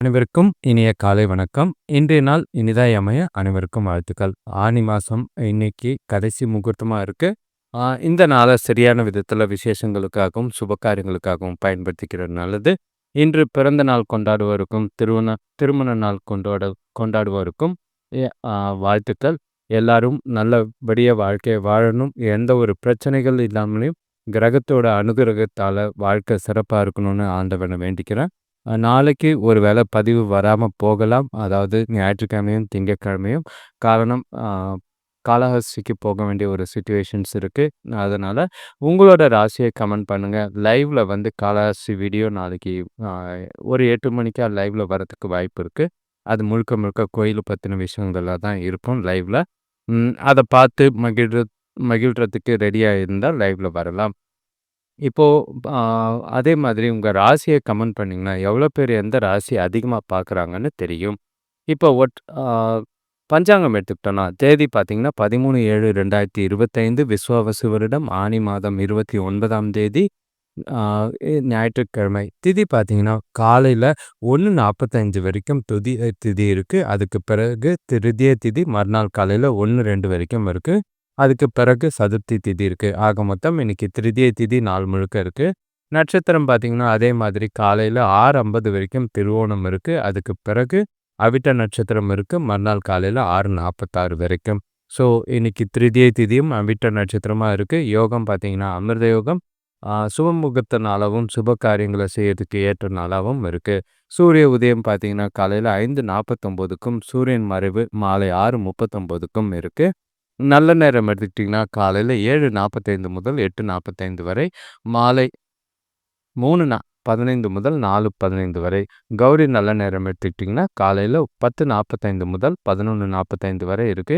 அனைவருக்கும் இனிய காலை வணக்கம். இன்றைய நாள் இனிதாய் அமைய அனைவருக்கும் வாழ்த்துக்கள். ஆனி மாசம் இன்னைக்கு கடைசி முகூர்த்தமா இருக்கு. இந்த நாள சரியான விதத்துல விசேஷங்களுக்காகவும், சுப காரியங்களுக்காகவும் பயன்படுத்திக்கிறது நல்லது. இன்று பிறந்த நாள் கொண்டாடுவோருக்கும், திருமண நாள் கொண்டாடுவோருக்கும் எ அ வாழ்த்துக்கள். எல்லாரும் நல்லபடியா வாழ்க்கைய வாழணும். எந்த ஒரு பிரச்சனைகள் இல்லாமலும் கிரகத்தோட அனுகிரகத்தால வாழ்க்கை சிறப்பா இருக்கணும்னு ஆண்டவன வேண்டிக்கிறேன். நாளைக்கு ஒரு வேளை பதிவு வராம போகலாம். அதாவது ஞாயிற்றுக்கிழமையும், திங்கட்கிழமையும். காரணம் காளஹஸ்திக்கு போக வேண்டிய ஒரு சிச்சுவேஷன்ஸ் இருக்கு. அதனால உங்களோட ராசிய கமெண்ட் பண்ணுங்க. லைவ்ல வந்து காளஹஸ்தி வீடியோ நாளைக்கு அ ஒரு 8 மணிக்கா லைவ்ல வரதுக்கு வாய்ப்பு இருக்கு. அது முழுக்க முழுக்க கோயில பத்தின விஷயங்களா தான் இருக்கும் லைவ்ல. அத பார்த்து மகிழ்றதுக்கு ரெடியா இருந்தா லைவ்ல வரலாம். இப்போ அ அதே மாதிரி உங்க ராசிய கமெண்ட் பண்ணீங்கன்னா, எவ்வளோ பேர் எந்த ராசி அதிகமா பார்க்குறாங்கன்னு தெரியும். இப்போ பஞ்சாங்கம் எடுத்துக்கிட்டோம்னா, தேதி பார்த்தீங்கன்னா 13/7/2025 விஸ்வாவசு வருடம் ஆனி மாதம் 29ஆம் தேதி ஆ ஞாயிற்றுக்கிழமை. திதி பார்த்தீங்கன்னா, காலையில 1:45 வரைக்கும் திதி இருக்கு. அதுக்கு பிறகு திருதிய திதி மறுநாள் காலையில 1, 2 வரைக்கும் இருக்கு. அதுக்கு பிறகு சதுர்த்தி திதி இருக்கு. ஆக மொத்தம் இன்னைக்கு திருதிய திதி நாள் முழுக்க இருக்கு. நட்சத்திரம் பார்த்தீங்கன்னா, அதே மாதிரி காலையில 6:50 வரைக்கும் திருவோணம் இருக்கு. அதுக்கு பிறகு அவிட்ட நட்சத்திரம் இருக்கு. மறுநாள் காலையில 6:46 வரைக்கும். ஸோ, இன்னைக்கு திருதிய திதியும் அவிட்ட நட்சத்திரமா இருக்கு. யோகம் பார்த்தீங்கன்னா, அமிர்த யோகம். சுபமுகூர்த்த நாளாவும், சுப காரியங்கள செய்யறதுக்கு ஏற்ற நாளாவும் இருக்கு. சூரிய உதயம் பார்த்தீங்கன்னா, காலையில 5:49க்கும், சூரியன் மறைவு மாலை 6:39க்கும் இருக்கு. நல்ல நேரம் எடுத்துக்கிட்டிங்கன்னா, காலையில 7:45 முதல் 8:45 வரை, மாலை 3:15 முதல் 4:15 வரை. கௌரி நல்ல நேரம் எடுத்துக்கிட்டிங்கன்னா, காலையில 10:45 முதல் 11:45 வரை இருக்கு.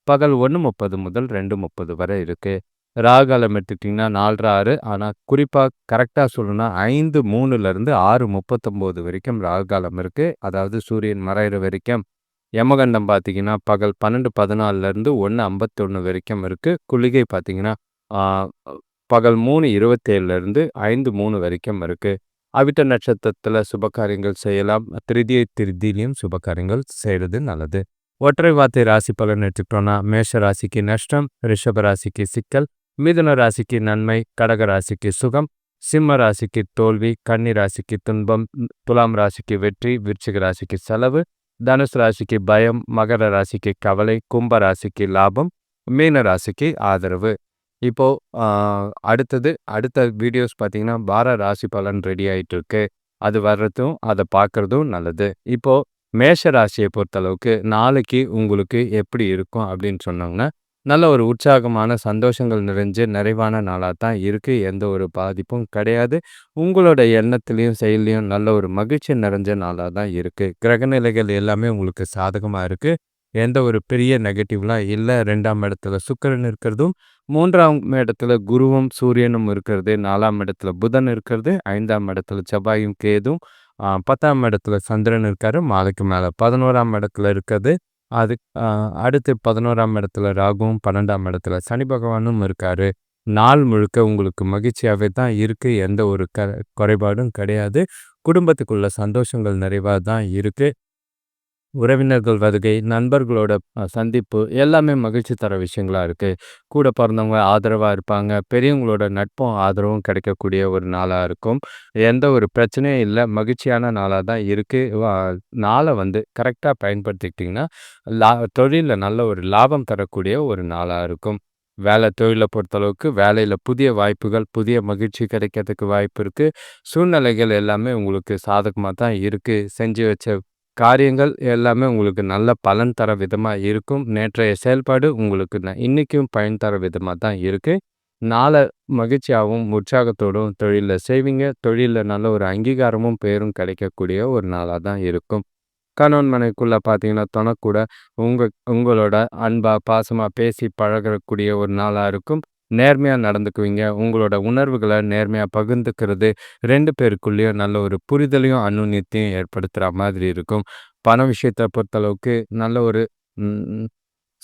பகல் 1:30 முதல் 2:30 வரை இருக்கு. ராகு காலம் எடுத்துக்கிட்டிங்கன்னா 4:30, 6. ஆனா குறிப்பா கரெக்ட்டா சொல்லணும்னா 5:03லேருந்து 6:39 வரைக்கும் ராகு காலம் இருக்கு. அதாவது சூரியன் மறையிற வரைக்கும். யமகண்டம் பார்த்தீங்கன்னா, பகல் 12:14லேருந்து 1:51 வரைக்கும் இருக்கு. குளிகை பார்த்தீங்கன்னா, ஆ பகல் 3:27லேருந்து 5:03 வரைக்கும் இருக்கு. அவிட்ட நட்சத்திரத்தில சுபகாரியங்கள் செய்யலாம். திதியிலும் சுபகாரியங்கள் செய்றது நல்லது. ஒற்றை வார்த்தை ராசி பலன் எடுத்துக்கிட்டோம்னா, மேஷ ராசிக்கு நஷ்டம், ரிஷப ராசிக்கு சிக்கல், மிதுன ராசிக்கு நன்மை, கடக ராசிக்கு சுகம், சிம்ம ராசிக்கு தோல்வி, கன்னி ராசிக்கு துன்பம், துலாம் ராசிக்கு வெற்றி, விருச்சிக ராசிக்கு செலவு, தனுசு ராசிக்கு பயம், மகர ராசிக்கு கவலை, கும்ப ராசிக்கு லாபம், மீன ராசிக்கு ஆதரவு. இப்போ அடுத்த வீடியோஸ் பார்த்தீங்கன்னா, வார ராசி பலன் ரெடி ஆயிட்டு இருக்கு. அது வர்றதும், அத பார்க்கறதும் நல்லது. இப்போ மேஷ ராசிய பொறுத்தளவுக்கு நாளைக்கு உங்களுக்கு எப்படி இருக்கும் அப்படின்னு சொன்னோம்னா, நல்ல ஒரு உற்சாகமான, சந்தோஷங்கள் நிறைஞ்ச, நிறைவான நாளா தான் இருக்கு. எந்த ஒரு பாதிப்பும் கிடையாது. உங்களோட எண்ணத்திலயும், செயல்லயும் நல்ல ஒரு மகிழ்ச்சி நிறைஞ்ச நாளா தான் இருக்கு. கிரகநிலைகள் எல்லாமே உங்களுக்கு சாதகமா இருக்கு. எந்த ஒரு பெரிய நெகட்டிவ்லாம் இல்ல. 2ஆம் இடத்துல சுக்கிரன் இருக்கிறதும், 3ஆம் இடத்துல குருவும், சூரியனும் இருக்கிறது, 4ஆம் இடத்துல புதன் இருக்கிறது, 5ஆம் இடத்துல செவ்வாயும், கேதுவும், 10ஆம் இடத்துல சந்திரன் இருக்காரு. மாலைக்கு மேல 11ஆம் இடத்துல இருக்குது. அது அடுத்து 11ஆம் இடத்துல ராகுவும், 12ஆம் இடத்துல சனி பகவானும் இருக்காரு. நாள் முழுக்க உங்களுக்கு மகிழ்ச்சியாவே தான் இருக்கு. எந்த ஒரு குறைபாடும் கிடையாது. குடும்பத்துக்குள்ள சந்தோஷங்கள் நிறைவா தான் இருக்கு. உறவினர்கள் வருகை, நண்பர்களோட சந்திப்பு எல்லாமே மகிழ்ச்சி தர விஷயங்களா இருக்கு. கூட பிறந்தவங்க ஆதரவா இருப்பாங்க. பெரியவங்களோட நட்பும், ஆதரவும் கிடைக்கக்கூடிய ஒரு நாளா இருக்கும். எந்த ஒரு பிரச்சனையும் இல்ல. மகிழ்ச்சியான நாளா தான் இருக்கு. நாள வந்து கரெக்ட்டா பயன்படுத்திக்கிட்டீங்கன்னா, தொழில்ல நல்ல ஒரு லாபம் தரக்கூடிய ஒரு நாளா இருக்கும். தொழில பொறுத்தளவுக்கு வேலையில புதிய வாய்ப்புகள், புதிய மகிழ்ச்சி கிடைக்கிறதுக்கு வாய்ப்பு இருக்கு. சூழ்நிலைகள் எல்லாமே உங்களுக்கு சாதகமா தான் இருக்கு. செஞ்சு வச்ச காரியங்கள் எல்லாமே உங்களுக்கு நல்ல பலன் தர விதமா இருக்கும். நேற்றைய செயல்பாடு உங்களுக்கு இன்னைக்கும் பயன் தர விதமா தான் இருக்கு. நாள மகிழ்ச்சியாவும், உற்சாகத்தோடும் தொழில்ல செய்வீங்க. தொழில்ல நல்ல ஒரு அங்கீகாரமும், பெயரும் கிடைக்கக்கூடிய ஒரு நாளா தான் இருக்கும். கணவன் மனைவிக்குள்ள பார்த்தீங்கன்னா, தொணக்கூட உங்களோட அன்பா, பாசமா பேசி பழகக்கூடிய ஒரு நாளா இருக்கும். நேர்மையா நடந்துக்குவீங்க. உங்களோட உணர்வுகள நேர்மையா பகிர்ந்துக்கிறது 2 பேருக்குள்ளேயும் நல்ல ஒரு புரிதலையும், அந்யோன்யத்தையும் ஏற்படுத்துற மாதிரி இருக்கும். பண விஷயத்த பொறுத்தளவுக்கு நல்ல ஒரு ம்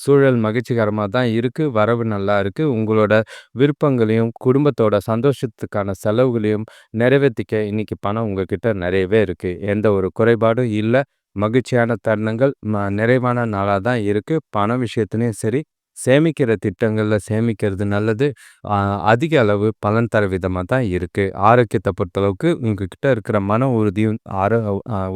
சூழல் மகிழ்ச்சிகரமா தான் இருக்கு. வரவு நல்லா இருக்கு. உங்களோட விருப்பங்களையும், குடும்பத்தோட சந்தோஷத்துக்கான செலவுகளையும் நிறைவேத்திக்க இன்னைக்கு பணம் உங்ககிட்ட நிறையவே இருக்கு. எந்த ஒரு குறைபாடும் இல்ல. மகிழ்ச்சியான தருணங்கள், நிறைவான நாளா தான் இருக்கு. பண விஷயத்துலயும் சரி, சேமிக்கிற திட்டங்கள்ல சேமிக்கிறது நல்லது. அ அதிக அளவு பலன் தர விதமா தான் இருக்கு. ஆரோக்கியத்த பொறுத்தளவுக்கு உங்ககிட்ட இருக்கிற மன உறுதியும்,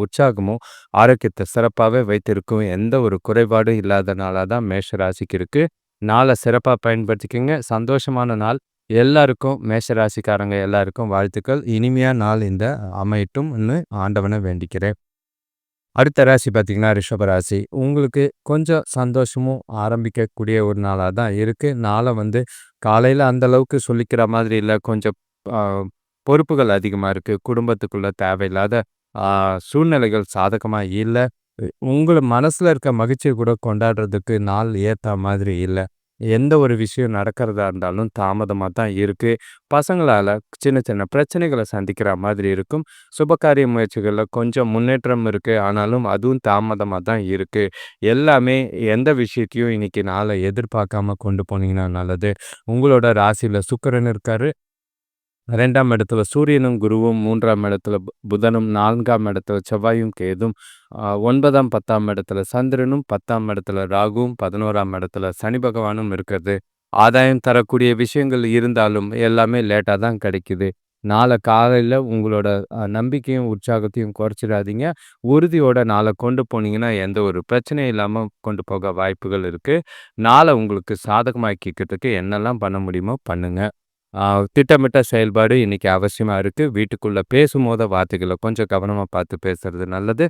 உற்சாகமும் ஆரோக்கியத்த சிறப்பாவே வைத்திருக்கும். எந்த ஒரு குறைபாடும் இல்லாத நாளா தான் மேஷ ராசிக்கு இருக்கு. நாள சிறப்பா பயன்படுத்திக்கங்க. சந்தோஷமான நாள். எல்லாருக்கும் மேஷ ராசிக்காரங்க எல்லாருக்கும் வாழ்த்துக்கள். இனிமையா நாள் இந்த அமையட்டும்னு ஆண்டவன வேண்டிக்கிறேன். அடுத்த ராசி பார்த்தீங்கன்னா, ரிஷப ராசி. உங்களுக்கு கொஞ்சம் சந்தோஷமும் ஆரம்பிக்கக்கூடிய ஒரு நாளா தான் இருக்கு. நாள காலையில அந்த அளவுக்கு சொல்லிக்கிற மாதிரி இல்ல. கொஞ்சம் அ பொறுப்புகள் அதிகமா இருக்கு. குடும்பத்துக்குள்ள தேவையில்லாத அ சூழ்நிலைகள் சாதகமா இல்ல. உங்கள மனசுல இருக்க மகிழ்ச்சிய கூட கொண்டாடுறதுக்கு நாள் ஏத்தா மாதிரி இல்ல. எந்த ஒரு விஷயம் நடக்கிறதா இருந்தாலும் தாமதமா தான் இருக்கு. பசங்களால சின்ன சின்ன பிரச்சனைகள சந்திக்கிற மாதிரி இருக்கும். சுபகாரிய முயற்சிகள்ல கொஞ்சம் முன்னேற்றம் இருக்கு. ஆனாலும் அதுவும் தாமதமா தான் இருக்கு. எல்லாமே எந்த விஷயத்தையும் இன்னைக்கு நாள எதிர்பார்க்காம கொண்டு போனீங்கன்னா நல்லது. உங்களோட ராசியில சுக்கிரன் இருக்காரு. 2ஆம் இடத்துல சூரியனும், குருவும், 3ஆம் இடத்துல புதனும், 4ஆம் இடத்துல செவ்வாயும், கேதும், 9ஆம், 10ஆம் இடத்துல சந்திரனும், 10ஆம் இடத்துல ராகுவும், 11ஆம் இடத்துல சனி பகவானும் இருக்கிறது. ஆதாயம் தரக்கூடிய விஷயங்கள் இருந்தாலும் எல்லாமே லேட்டா தான் கிடைக்குது. நாள காலையில உங்களோட நம்பிக்கையும், உற்சாகத்தையும் குறைச்சிடாதீங்க. உறுதியோட நாள கொண்டு போனீங்கன்னா, எந்த ஒரு பிரச்சனையும் இல்லாம கொண்டு போக வாய்ப்புகள் இருக்கு. நாள உங்களுக்கு சாதகமாக்கிக்கிறதுக்கு என்னெல்லாம் பண்ண முடியுமோ பண்ணுங்க. ஆ திட்டமிட்ட செயல்பாடு இன்னைக்கு அவசியமா இருக்கு. வீட்டுக்குள்ள பேசும்போது வார்த்தைகள கொஞ்சம் கவனமா பார்த்து பேசுறது நல்லது.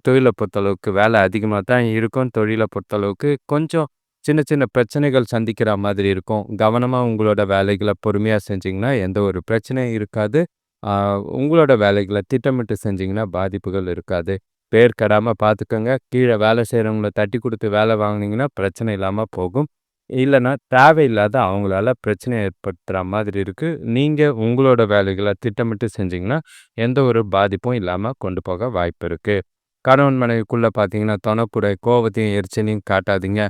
தொழில பொறுத்தளவுக்கு வேலை அதிகமா தான் இருக்கும். தொழில பொறுத்தளவுக்கு கொஞ்சம் சின்ன சின்ன பிரச்சனைகள் சந்திக்கிற மாதிரி இருக்கும். கவனமா உங்களோட வேலைகள பொறுமையா செஞ்சீங்கன்னா, எந்த ஒரு பிரச்சனையும் இருக்காது. ஆ உங்களோட வேலைகள திட்டமிட்டு செஞ்சீங்கன்னா, பாதிப்புகள் இருக்காது. பேர் கெடாம பார்த்துக்கங்க. கீழ வேலை செய்றவங்கள தட்டி குடுத்து வேலை வாங்குனீங்கன்னா, பிரச்சனை இல்லாம போகும். இல்லன்னா, தேவையில்லாத அவங்களால பிரச்சனை ஏற்படுத்துற மாதிரி இருக்கு. நீங்க உங்களோட வேலைகள திட்டமிட்டு செஞ்சீங்கன்னா, எந்த ஒரு பாதிப்பும் இல்லாம கொண்டு போக வாய்ப்பு இருக்கு. கணவன் மனைவிக்குள்ள பார்த்தீங்கன்னா, தொணக்கூட கோவத்தையும், எரிச்சலையும் காட்டாதீங்க.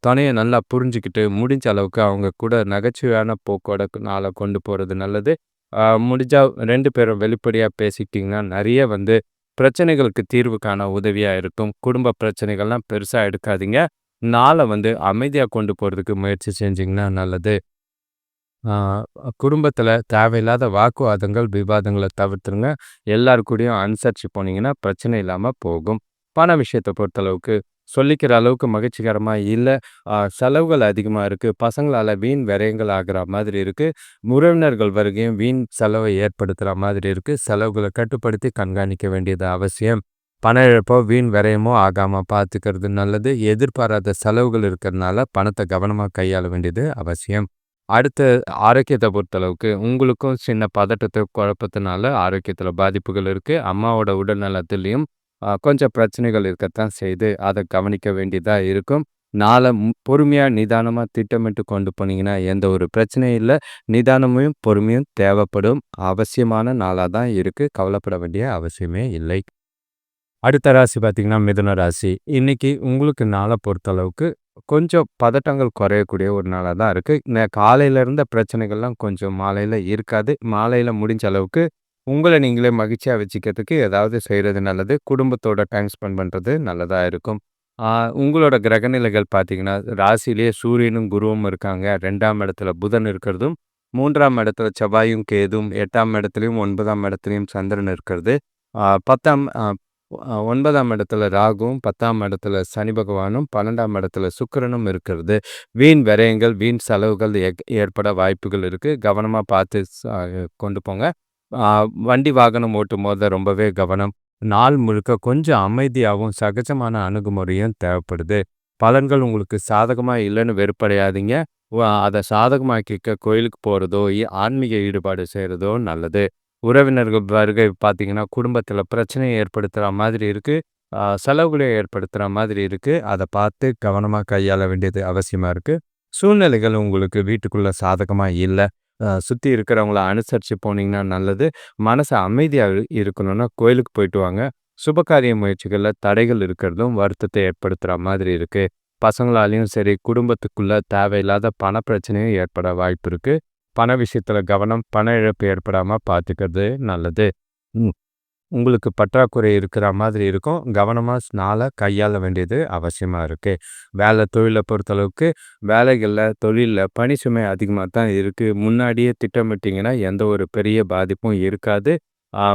தொணைய நல்லா புரிஞ்சுக்கிட்டு, முடிஞ்ச அளவுக்கு அவங்க கூட நகைச்சுவையான போக்கோட நாள கொண்டு போறது நல்லது. முடிஞ்சா 2 பேரும் வெளிப்படையா பேசிக்கிட்டீங்கன்னா, நெறைய பிரச்சனைகளுக்கு தீர்வு காண உதவியா இருக்கும். குடும்ப பிரச்சனைகள்லாம் பெருசா எடுக்காதீங்க. நாள அமைதியா கொண்டு போறதுக்கு முயற்சி செஞ்சீங்கன்னா நல்லது. ஆ குடும்பத்தில தேவையில்லாத வாக்குவாதங்கள், விவாதங்கள தவிர்த்துருங்க. எல்லார் கூடயும் அனுசரிச்சு போனீங்கன்னா, பிரச்சனை இல்லாம போகும். பண விஷயத்த பொறுத்தளவுக்கு சொல்லிக்கிற அளவுக்கு மகிழ்ச்சிகரமா இல்ல. செலவுகள் அதிகமா இருக்கு. பசங்களால வீண் விரயங்கள் ஆகுற மாதிரி இருக்கு. உறவினர்கள் வருகையும் வீண் செலவை ஏற்படுத்துற மாதிரி இருக்கு. செலவுகள கட்டுப்படுத்தி கண்காணிக்க வேண்டியது அவசியம். பண இழப்போ, வீண் விரயமோ ஆகாம பார்த்துக்கிறது நல்லது. எதிர்பாராத செலவுகள் இருக்கிறதுனால பணத்த கவனமா கையாள வேண்டியது அவசியம். அடுத்து ஆரோக்கியத்த பொறுத்தளவுக்கு உங்களுக்கும் சின்ன பதட்டத்த, குழப்பத்தினால ஆரோக்கியத்தில பாதிப்புகள் இருக்கு. அம்மாவோட உடல் நலத்திலயும் கொஞ்சம் பிரச்சனைகள் இருக்கத்தான் செய்யுது. அத கவனிக்க வேண்டியதா இருக்கும். நாள பொறுமையா, நிதானமா திட்டமிட்டு கொண்டு போனீங்கன்னா, எந்த ஒரு பிரச்சனையும் இல்ல. நிதானமும், பொறுமையும் தேவைப்படும் அவசியமான நாளா தான் இருக்கு. கவலைப்பட வேண்டிய அவசியமே இல்லை. அடுத்த ராசி பார்த்தீங்கன்னா, மிதுன ராசி. இன்னைக்கு உங்களுக்கு நாள பொறுத்தளவுக்கு கொஞ்சம் பதட்டங்கள் குறையக்கூடிய ஒரு நாளா தான் இருக்கு. காலையில இருந்த பிரச்சனைகள்லாம் கொஞ்சம் மாலையில இருக்காது. மாலையில முடிஞ்ச அளவுக்கு உங்கள நீங்களே மகிழ்ச்சியா வச்சுக்கிறதுக்கு ஏதாவது செய்றது நல்லது. குடும்பத்தோட டைம் ஸ்பெண்ட் பண்றது நல்லதா இருக்கும். ஆ உங்களோட கிரகநிலைகள் பார்த்தீங்கன்னா, ராசியிலேயே சூரியனும், குருவும் இருக்காங்க. 2ஆம் இடத்துல புதன் இருக்கிறதும், 3ஆம் இடத்துல செவ்வாயும், கேதுவும், 8ஆம் இடத்துலயும், 9ஆம் இடத்துலயும் சந்திரன் இருக்கிறது. 10ஆம் 9ஆம் இடத்துல ராகுவும், 10ஆம் இடத்துல சனி பகவானும், 12ஆம் இடத்துல சுக்கிரனும் இருக்கிறது. வீண் விரயங்கள், வீண் செலவுகள் ஏற்பட வாய்ப்புகள் இருக்கு. கவனமா பார்த்து கொண்டு போங்க. ஆ வண்டி வாகனம் ஓட்டும்போது ரொம்பவே கவனம். நாள் முழுக்க கொஞ்சம் அமைதியாவும், சகஜமான அணுகுமுறையும் தேவைப்படுது. பலன்கள் உங்களுக்கு சாதகமா இல்லன்னு வெறுப்படையாதீங்க. அத சாதகமாக்கிக்க கோயிலுக்கு போறதோ, ஆன்மீக ஈடுபாடு செய்றதோ நல்லது. உறவினர்கள் வருகை பார்த்தீங்கன்னா, குடும்பத்தில பிரச்சனைய ஏற்படுத்துற மாதிரி இருக்கு. செலவுகள ஏற்படுத்துற மாதிரி இருக்கு. அத பார்த்து கவனமா கையாள வேண்டியது அவசியமா இருக்கு. சூழ்நிலைகள் உங்களுக்கு வீட்டுக்குள்ள சாதகமா இல்ல. சுத்தி இருக்கிறவங்கள அனுசரிச்சு போனீங்கன்னா நல்லது. மனசு அமைதியா இருக்கணும்னா கோயிலுக்கு போயிட்டு வாங்க. சுபகாரிய முயற்சிகள்ல தடைகள் இருக்கிறதும் வருத்தத்தை ஏற்படுத்துற மாதிரி இருக்கு. பசங்களாலயும் சரி, குடும்பத்துக்குள்ள தேவையில்லாத பண பிரச்சனையும் ஏற்பட வாய்ப்பு இருக்கு. பண விஷயத்துல கவனம், பண இழப்பு ஏற்படாம பார்த்துக்கிறது நல்லது. ம். உங்களுக்கு பற்றாக்குறை இருக்கிற மாதிரி இருக்கும். கவனமா நாள கையாள வேண்டியது அவசியமா இருக்கு. தொழில பொறுத்தளவுக்கு வேலைகள்ல, தொழில்ல பணி சுமை அதிகமா தான் இருக்கு. முன்னாடியே திட்டமிட்டீங்கன்னா, எந்த ஒரு பெரிய பாதிப்பும் இருக்காது.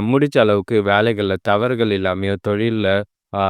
முடிஞ்ச அளவுக்கு வேலைகள்ல தவறுகள் இல்லாமயோ, தொழில்ல ஆ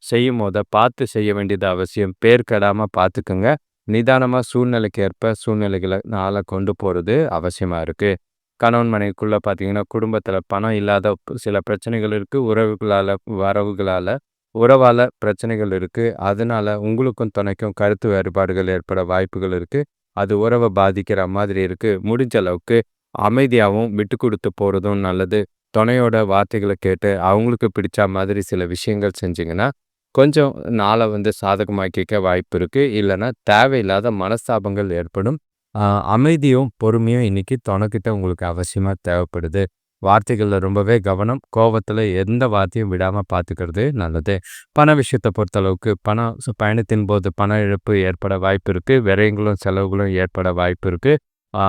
செய்யும்போத பார்த்து செய்ய வேண்டியது அவசியம். பேர் கெடாம பார்த்துக்கங்க. நிதானமா சூழ்நிலைக்கு ஏற்ப சூழ்நிலைகள நாள கொண்டு போறது அவசியமா இருக்கு. கணவன் மனைவிக்குள்ள பார்த்தீங்கன்னா, குடும்பத்தில பணம் இல்லாத சில பிரச்சனைகள் இருக்கு. உறவுகளால, வரவுகளால, உறவால பிரச்சனைகள் இருக்கு. அதனால உங்களுக்கும் துணைக்கும் கருத்து வேறுபாடுகள் ஏற்பட வாய்ப்புகள் இருக்கு. அது உறவ பாதிக்கிற மாதிரி இருக்கு. முடிஞ்ச அளவுக்கு அமைதியாவும், விட்டு குடுத்து போறதும் நல்லது. துணையோட வார்த்தைகள கேட்டு, அவங்களுக்கு பிடிச்ச மாதிரி சில விஷயங்கள் செஞ்சீங்கன்னா, கொஞ்சம் நாள சாதகமாக்கிக்க வாய்ப்பு இருக்கு. இல்லன்னா தேவையில்லாத மனஸ்தாபங்கள் ஏற்படும். ஆ அமைதியும், பொறுமையும் இன்னைக்கு தொணைக்கிட்ட உங்களுக்கு அவசியமா தேவைப்படுது. வார்த்தைகள்ல ரொம்பவே கவனம். கோவத்துல எந்த வார்த்தையும் விடாம பார்த்துக்கிறது நல்லது. பண விஷயத்த பொறுத்தளவுக்கு பணம் பயணத்தின் போது பண இழப்பு ஏற்பட வாய்ப்பு இருக்கு. விரயங்களும், செலவுகளும் ஏற்பட வாய்ப்பு இருக்கு. ஆ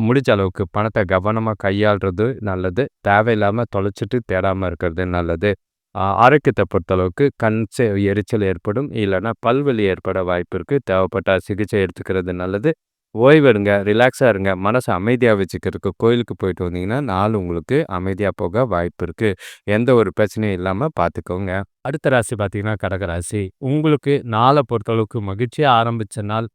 முடிஞ்ச அளவுக்கு பணத்த கவனமா கையாள்றது நல்லது. தேவையில்லாம தொலைச்சிட்டு தேடாம இருக்கிறது நல்லது. ஆரோக்கியத்த பொறுத்தளவுக்கு எரிச்சல் ஏற்படும். இல்லன்னா பல்வலி ஏற்பட வாய்ப்பு இருக்கு. தேவைப்பட்டா சிகிச்சை எடுத்துக்கிறது நல்லது. ஓய்வெடுங்க, ரிலாக்ஸா இருங்க. மனச அமைதியா வச்சுக்கிறதுக்கு கோயிலுக்கு போயிட்டு வந்தீங்கன்னா, நாள் உங்களுக்கு அமைதியா போக வாய்ப்பு இருக்கு. எந்த ஒரு பிரச்சனையும் இல்லாம பார்த்துக்கோங்க. அடுத்த ராசி பார்த்தீங்கன்னா, கடகராசி. உங்களுக்கு நாள பொறுத்தளவுக்கு மகிழ்ச்சியா ஆரம்பிச்ச நாள்,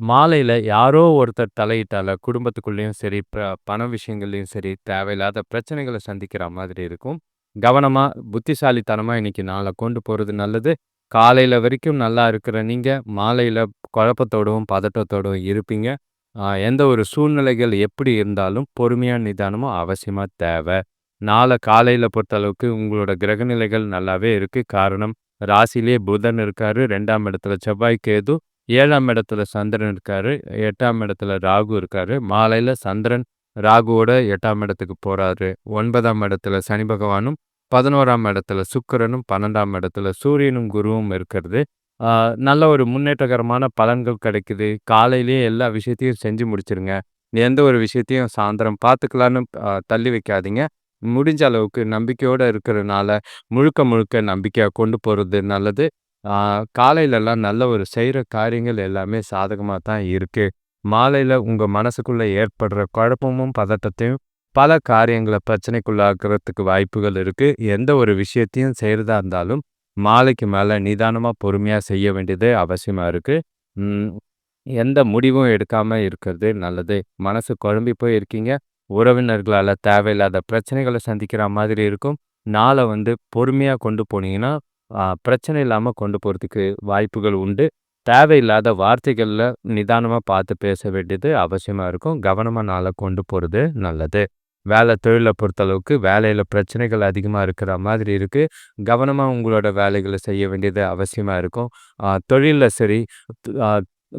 மாலையில யாரோ ஒருத்தர் தலையிட்டால குடும்பத்துக்குள்ளேயும் சரி, பண விஷயங்கள்லயும் சரி, தேவையில்லாத பிரச்சனைகள சந்திக்கிற மாதிரி இருக்கும். கவனமா, புத்திசாலித்தனமா இன்னைக்கு நாள கொண்டு போறது நல்லது. காலையில வரைக்கும் நல்லா இருக்கிற நீங்க, மாலையில குழப்பத்தோடவும், பதட்டத்தோடவும் இருப்பீங்க. எந்த ஒரு சூழ்நிலைகள் எப்படி இருந்தாலும் பொறுமையா, நிதானமும் அவசியமா தேவ. நாள காலையில பொறுத்தளவுக்கு உங்களோட கிரகநிலைகள் நல்லாவே இருக்கு. காரணம், ராசியிலேயே புதன் இருக்காரு, 2ஆம் இடத்துல செவ்வாய், கேது, 7ஆம் இடத்துல சந்திரன் இருக்காரு, 8ஆம் இடத்துல ராகு இருக்காரு. மாலையில சந்திரன் ராகுவோட 8ஆம் இடத்துக்கு போறாரு. 9ஆம் இடத்துல சனி பகவானும், 11ஆம் இடத்துல சுக்கிரனும், 12ஆம் இடத்துல சூரியனும், குருவும் இருக்கிறது. ஆ நல்ல ஒரு முன்னேற்றகரமான பலன்கள் கிடைக்குது. காலையிலேயே எல்லா விஷயத்தையும் செஞ்சு முடிச்சுருங்க. எந்த ஒரு விஷயத்தையும் சாயந்தரம் பார்த்துக்கலான்னு தள்ளி வைக்காதீங்க. முடிஞ்ச அளவுக்கு நம்பிக்கையோட இருக்கிறனால, முழுக்க முழுக்க நம்பிக்கையா கொண்டு போறது நல்லது. ஆ காலையிலலாம் நல்ல ஒரு செய்ற காரியங்கள் எல்லாமே சாதகமா தான் இருக்கு. மாலையில உங்க மனசுக்குள்ள ஏற்படுற குழப்பமும், பதட்டத்தையும் பல காரியங்கள பிரச்சனைக்குள்ளாக்குறதுக்கு வாய்ப்புகள் இருக்கு. எந்த ஒரு விஷயத்தையும் செய்றதா இருந்தாலும் மாலைக்கு மேல நிதானமா, பொறுமையா செய்ய வேண்டியது அவசியமா இருக்கு. ம். எந்த முடிவும் எடுக்காம இருக்கிறது நல்லது. மனசு குழம்பி போய் இருக்கீங்க. உறவினர்களால தேவையில்லாத பிரச்சனைகள சந்திக்கிற மாதிரி இருக்கும். நாள பொறுமையா கொண்டு போனீங்கன்னா, பிரச்சனை இல்லாம கொண்டு போறதுக்கு வாய்ப்புகள் உண்டு. தேவையில்லாத வார்த்தைகள்ல நிதானமா பார்த்து பேச வேண்டியது அவசியமா இருக்கும். கவனமா நாள கொண்டு போறது நல்லது. தொழில பொறுத்தளவுக்கு வேலையில பிரச்சனைகள் அதிகமா இருக்கிற மாதிரி இருக்கு. கவனமா உங்களோட வேலைகள செய்ய வேண்டியது அவசியமா இருக்கும். தொழில்ல சரி, அ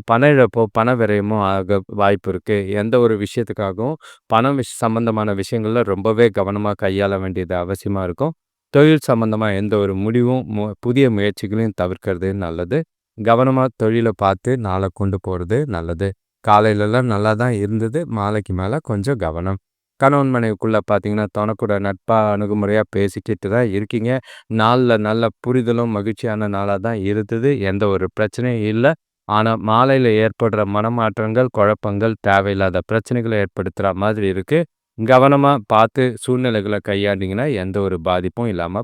பண இழப்போ, பண விரயமோ ஆக வாய்ப்பு இருக்கு. எந்த ஒரு விஷயத்துக்காகவும் பணம் சம்பந்தமான விஷயங்கள்ல ரொம்பவே கவனமா கையாள வேண்டியது அவசியமா இருக்கும். தொழில் சம்பந்தமா எந்த ஒரு முடிவும், புதிய முயற்சிகளையும் தவிர்க்கிறது நல்லது. கவனமா தொழில பார்த்து நாள கொண்டு போறது நல்லது. காலையிலலாம் நல்லா தான் இருந்தது. மாலைக்கு மேல கொஞ்சம் கவனம். கணவன் மனைவிக்குள்ள பார்த்தீங்கன்னா, தொணக்கூட நட்பா, அணுகுமுறையா பேசிக்கிட்டு தான் இருக்கீங்க. நாள்ல நல்ல புரிதலும், மகிழ்ச்சியான நாளா தான் இருந்தது. எந்த ஒரு பிரச்சனையும் இல்ல. ஆனா, மாலையில ஏற்படுற மனமாற்றங்கள், குழப்பங்கள், தேவையில்லாத பிரச்சனைகள ஏற்படுத்துற மாதிரி இருக்கு. கவனமா பார்த்து சூழ்நிலைகள கையாண்டீங்கன்னா, எந்த ஒரு பாதிப்பும் இல்லாம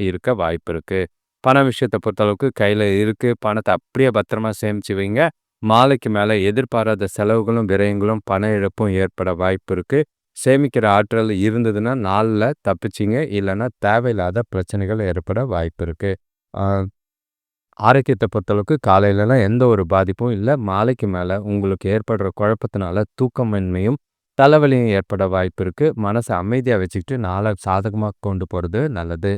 இருக்க வாய்ப்பு இருக்கு. பண விஷயத்த பொறுத்தளவுக்கு கையில இருக்கு. பணத்த அப்படியே பத்திரமா சேமிச்சு வைங்க. மாலைக்கு மேல எதிர்பாராத செலவுகளும், விரயங்களும், பண இழப்பும் ஏற்பட வாய்ப்பு இருக்கு. சேமிக்கிற ஆற்றல் இருந்ததுன்னா, நாள்ல தப்பிச்சீங்க. இல்லன்னா தேவையில்லாத பிரச்சனைகள் ஏற்பட வாய்ப்பு இருக்கு. ஆ ஆரோக்கியத்த பொறுத்தளவுக்கு காலையிலலாம் எந்த ஒரு பாதிப்பும் இல்ல. மாலைக்கு மேல உங்களுக்கு ஏற்படுற குழப்பத்தினால தூக்கமின்மையும், தலைவலியும் ஏற்பட வாய்ப்பு இருக்கு. மனச அமைதியா வச்சுக்கிட்டு நாள சாதகமா கொண்டு போறது நல்லது.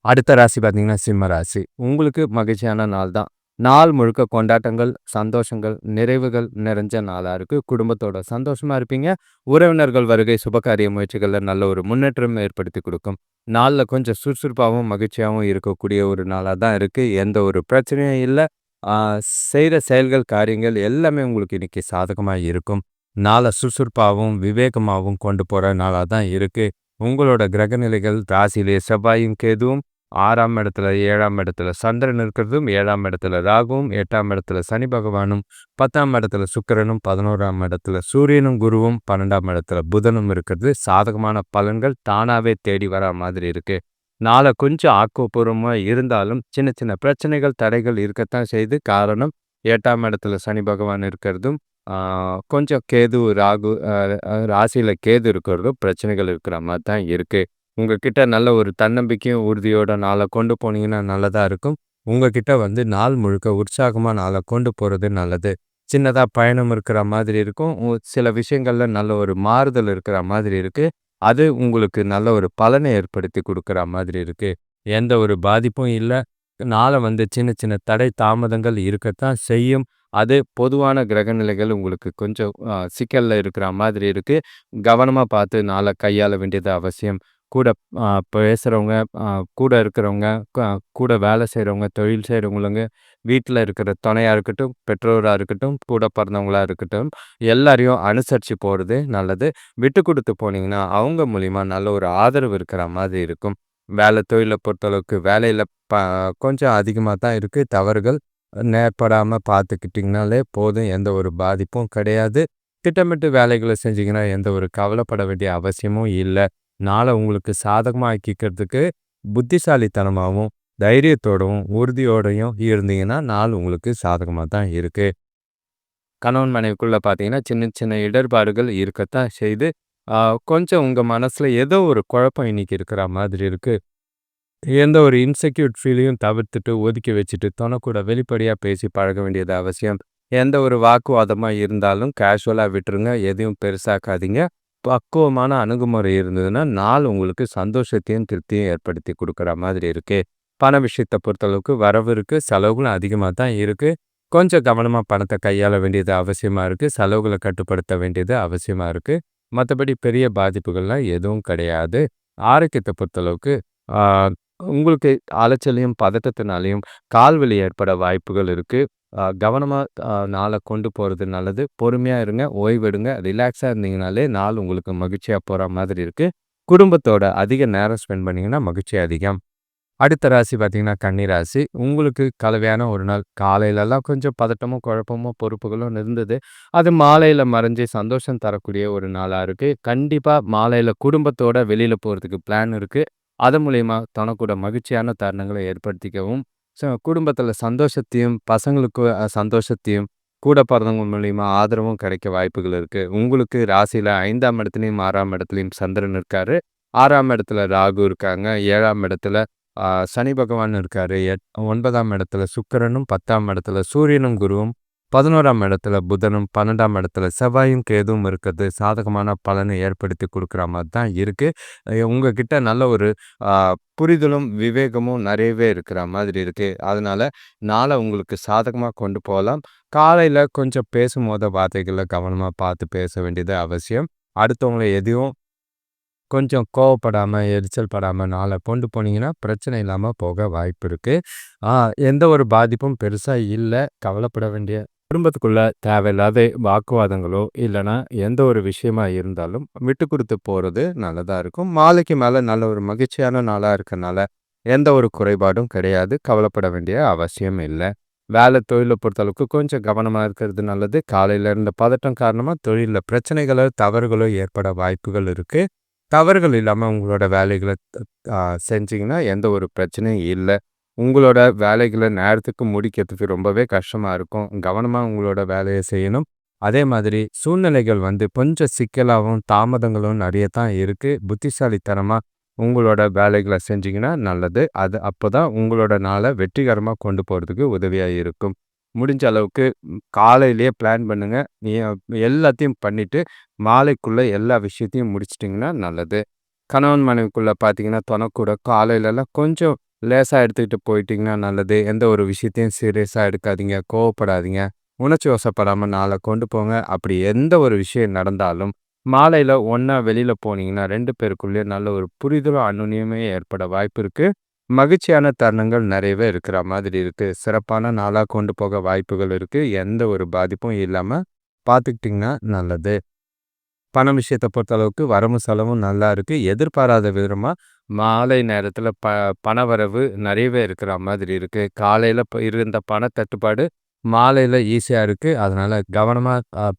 அடுத்த ராசி பார்த்தீங்கன்னா, சிம்ம ராசி. உங்களுக்கு மகிழ்ச்சியான நாள் தான். நாள் முழுக்க கொண்டாட்டங்கள், சந்தோஷங்கள், நிறைவுகள் நிறைஞ்ச நாளா இருக்கு. குடும்பத்தோட சந்தோஷமா இருப்பீங்க. உறவினர்கள் வருகை, சுபகாரிய முயற்சிகள்ல நல்ல ஒரு முன்னேற்றம் ஏற்படுத்தி குடுக்கும். நாள்ல கொஞ்சம் சுறுசுறுப்பாவும், மகிழ்ச்சியாவும் இருக்கக்கூடிய ஒரு நாளா தான் இருக்கு. எந்த ஒரு பிரச்சனையும் இல்ல. ஆ செய்ற செயல்கள், காரியங்கள் எல்லாமே உங்களுக்கு இன்னைக்கு சாதகமா இருக்கும். நாள சுறுசுறுப்பாவும், விவேகமாவும் கொண்டு போற நாளா தான் இருக்கு. உங்களோட கிரகநிலைகள் ராசியிலே செவ்வாயும், கேதுவும் 6ஆம் இடத்துல, 7ஆம் இடத்துல சந்திரன் இருக்கிறதும், 7ஆம் இடத்துல ராகுவும், 8ஆம் இடத்துல சனி பகவானும், 10ஆம் இடத்துல சுக்கிரனும், 11ஆம் இடத்துல சூரியனும், குருவும், 12ஆம் இடத்துல புதனும் இருக்கிறது சாதகமான பலன்கள் தானாவே தேடி வரா மாதிரி இருக்கு. நாள கொஞ்சம் ஆக்கப்பூர்வமா இருந்தாலும், சின்ன சின்ன பிரச்சனைகள், தடைகள் இருக்கத்தான் செய்யுது. காரணம் 8ஆம் இடத்துல சனி பகவான் இருக்கிறதும், ஆ கொஞ்சம் கேது, ராகு ராசியில கேது இருக்கிறதும் பிரச்சனைகள் இருக்கிற மாரி தான் இருக்கு. உங்ககிட்ட நல்ல ஒரு தன்னம்பிக்கையும், உறுதியோட நாள கொண்டு போனீங்கன்னா நல்லதா இருக்கும். உங்ககிட்ட நாள் முழுக்க உற்சாகமா நாள கொண்டு போறது நல்லது. சின்னதா பயணம் இருக்கிற மாதிரி இருக்கும். சில விஷயங்கள்ல நல்ல ஒரு மாறுதல் இருக்கிற மாதிரி இருக்கு. அது உங்களுக்கு நல்ல ஒரு பலனை ஏற்படுத்தி குடுக்குற மாதிரி இருக்கு. எந்த ஒரு பாதிப்பும் இல்ல. நாள சின்ன சின்ன தடை, தாமதங்கள் இருக்கத்தான் செய்யும். அது பொதுவான கிரகநிலைகள் உங்களுக்கு கொஞ்சம் சிக்கல்ல இருக்கிற மாதிரி இருக்கு. கவனமா பார்த்து நாள கையாள வேண்டியது அவசியம். கூட பேசுறவங்க, அ கூட இருக்கிறவங்க, கூட வேலை செய்றவங்க, தொழில் செய்றவங்களுங்க, வீட்ல இருக்கிற துணையா இருக்கட்டும், பெற்றோரா இருக்கட்டும், கூட பிறந்தவங்களா இருக்கட்டும், எல்லாரையும் அனுசரிச்சு போறது நல்லது. விட்டு குடுத்து போனீங்கன்னா, அவங்க மூலியமா நல்ல ஒரு ஆதரவு இருக்கிற மாதிரி இருக்கும். தொழில பொறுத்தளவுக்கு வேலையில ப கொஞ்சம் அதிகமா தான் இருக்கு தவறுகள். நேர்படாம பார்த்துக்கிட்டீங்கனாலே போதும். எந்த ஒரு பாதிப்பும் கிடையாது. திட்டமிட்டு வேலைகள செஞ்சீங்கன்னா, எந்த ஒரு கவலைப்பட வேண்டிய அவசியமும் இல்ல. நாள உங்களுக்கு சாதகமா ஆக்கிக்கிறதுக்கு புத்திசாலித்தனமாவும், தைரியத்தோடவும், உறுதியோடையும் இருந்தீங்கன்னா, நாள் உங்களுக்கு சாதகமா தான் இருக்கு. கணவன் மனைவிக்குள்ள பார்த்தீங்கன்னா, சின்ன சின்ன இடர்பாடுகள் இருக்கத்தான் செய்யுது. ஆ கொஞ்சம் உங்க மனசுல ஏதோ ஒரு குழப்பம் இன்னைக்கு இருக்கிற மாதிரி இருக்கு. எந்த ஒரு இன்செக்யூர் ஃபீலையும் தவிர்த்துட்டு, ஒதுக்கி வச்சுட்டு, தொணக்கூட வெளிப்படையா பேசி பழக வேண்டியது அவசியம். எந்த ஒரு வாக்குவாதமா இருந்தாலும் கேஷுவலா விட்டுருங்க. எதையும் பெருசாக்காதீங்க. பக்குவமான அணுகுமுறை இருந்ததுன்னா, நாள் உங்களுக்கு சந்தோஷத்தையும், திருப்தியும் ஏற்படுத்தி குடுக்குற மாதிரி இருக்கு. பண விஷயத்த பொறுத்தளவுக்கு வரவு இருக்கு, செலவுகளும் அதிகமா தான் இருக்கு. கொஞ்சம் கவனமா பணத்த கையாள வேண்டியது அவசியமா இருக்கு. செலவுகள கட்டுப்படுத்த வேண்டியது அவசியமா இருக்கு. மத்தபடி பெரிய பாதிப்புகள்லாம் எதுவும் கிடையாது. ஆரோக்கியத்த பொறுத்தளவுக்கு, ஆ உங்களுக்கு அலைச்சலையும், பதட்டத்தினாலயும் கால்வலி ஏற்பட வாய்ப்புகள் இருக்கு. கவனமா நாள கொண்டு போறது நல்லது. பொறுமையா இருங்க, ஓய்வெடுங்க, ரிலாக்ஸா இருந்தீங்கனாலே நாள் உங்களுக்கு மகிழ்ச்சியா போற மாதிரி இருக்கு. குடும்பத்தோட அதிக நேரம் ஸ்பெண்ட் பண்ணீங்கன்னா மகிழ்ச்சி அதிகம். அடுத்த ராசி பார்த்தீங்கன்னா, கன்னி ராசி. உங்களுக்கு கலவையான ஒரு நாள். காலையிலலாம் கொஞ்சம் பதட்டமும், குழப்பமும், பொறுப்புகளும் இருந்தது. அது மாலையில மறைஞ்சு சந்தோஷம் தரக்கூடிய ஒரு நாளா இருக்கு. கண்டிப்பா மாலையில குடும்பத்தோட வெளியில போறதுக்கு பிளான் இருக்கு. அது மூலியமா தனக்கூட மகிழ்ச்சியான தருணங்கள ஏற்படுத்திக்கவும், குடும்பத்தில சந்தோஷத்தையும், பசங்களுக்கு சந்தோஷத்தையும், கூட பிறந்தவங்க மூலியமா ஆதரவும் கிடைக்க வாய்ப்புகள் இருக்கு. உங்களுக்கு ராசியில 5ஆம் இடத்துலயும், 6ஆம் இடத்துலயும் சந்திரன் இருக்காரு. 6ஆம் இடத்துல ராகு இருக்காங்க. 7ஆம் இடத்துல சனி பகவான் இருக்காரு. 9ஆம் இடத்துல சுக்கிரனும், 10ஆம் இடத்துல சூரியனும், குருவும், 11ஆம் இடத்துல புதனும், 12ஆம் இடத்துல செவ்வாயும், கேதுவும் இருக்கிறது சாதகமான பலனை ஏற்படுத்தி குடுக்குற மாரி தான் இருக்கு. உங்ககிட்ட நல்ல ஒரு அ புரிதலும், விவேகமும் நிறையவே இருக்கிற மாதிரி இருக்கு. அதனால நாள உங்களுக்கு சாதகமா கொண்டு போலாம். காலையில கொஞ்சம் பேசும்போது வார்த்தைகள கவனமா பார்த்து பேச வேண்டியது அவசியம். அடுத்தவங்கள எதையும் கொஞ்சம் கோவப்படாம, எரிச்சல் படாம நாள கொண்டு போனீங்கன்னா, பிரச்சனை இல்லாம போக வாய்ப்பு இருக்கு. ஆ எந்த ஒரு பாதிப்பும் பெருசா இல்ல. கவலைப்பட வேண்டிய குடும்பத்துக்குள்ள தேவையில்லாத வாக்குவாதங்களோ, இல்லன்னா எந்த ஒரு விஷயமா இருந்தாலும் விட்டு குடுத்து போறது நல்லதா இருக்கும். மாலைக்கு மேல நல்ல ஒரு மகிழ்ச்சியான நாளா இருக்கனால, எந்த ஒரு குறைபாடும் கிடையாது. கவலைப்பட வேண்டிய அவசியம் இல்ல. தொழில பொறுத்தளவுக்கு கொஞ்சம் கவனமா இருக்கிறது நல்லது. காலையில இருந்த பதட்டம் காரணமா தொழில்ல பிரச்சனைகளோ, தவறுகளோ ஏற்பட வாய்ப்புகள் இருக்கு. தவறுகள் இல்லாம உங்களோட வேலைகள செஞ்சீங்கன்னா, எந்த ஒரு பிரச்சனையும் இல்ல. உங்களோட வேலைகள நேரத்துக்கு முடிக்கிறதுக்கு ரொம்பவே கஷ்டமா இருக்கும். கவனமா உங்களோட வேலைய செய்யணும். அதே மாதிரி சூழ்நிலைகள் கொஞ்சம் சிக்கலாவும், தாமதங்களும் நெறைய தான் இருக்கு. புத்திசாலித்தனமா உங்களோட வேலைகள செஞ்சீங்கன்னா நல்லது. அது அப்பதான் உங்களோட நாள வெற்றிகரமா கொண்டு போறதுக்கு உதவியா இருக்கும். முடிஞ்ச அளவுக்கு காலையிலேயே பிளான் பண்ணுங்க. நீ எல்லாத்தையும் பண்ணிட்டு, மாலைக்குள்ள எல்லா விஷயத்தையும் முடிச்சுட்டீங்கன்னா நல்லது. கணவன் மனைவிக்குள்ள பார்த்தீங்கன்னா, தொணக்கூட காலையிலலாம் கொஞ்சம் லேசா எடுத்துக்கிட்டு போயிட்டீங்கன்னா நல்லது. எந்த ஒரு விஷயத்தையும் சீரியஸா எடுக்காதீங்க. கோவப்படாதீங்க. உணர்ச்சி வசப்படாம நாள கொண்டு போங்க. அப்படி எந்த ஒரு விஷயம் நடந்தாலும், மாலையில ஒண்ணா வெளியில போனீங்கன்னா, 2 பேருக்குள்ளயும் நல்ல ஒரு புரிதலும், அந்யோன்யமும் ஏற்பட வாய்ப்பு இருக்கு. மகிழ்ச்சியான தருணங்கள் நிறையவே இருக்கிற மாதிரி இருக்கு. சிறப்பான நாளா கொண்டு போக வாய்ப்புகள் இருக்கு. எந்த ஒரு பாதிப்பும் இல்லாம பார்த்துக்கிட்டிங்கன்னா நல்லது. பணம் விஷயத்த பொறுத்தளவுக்கு வரவும் செலவும் நல்லா இருக்கு. எதிர்பாராத விதமா மாலை நேரத்தில பணவரவு நிறையவே இருக்கிற மாதிரி இருக்கு. காலையில இருந்த பண தட்டுப்பாடு மாலையில ஈஸியா இருக்கு. அதனால கவனமா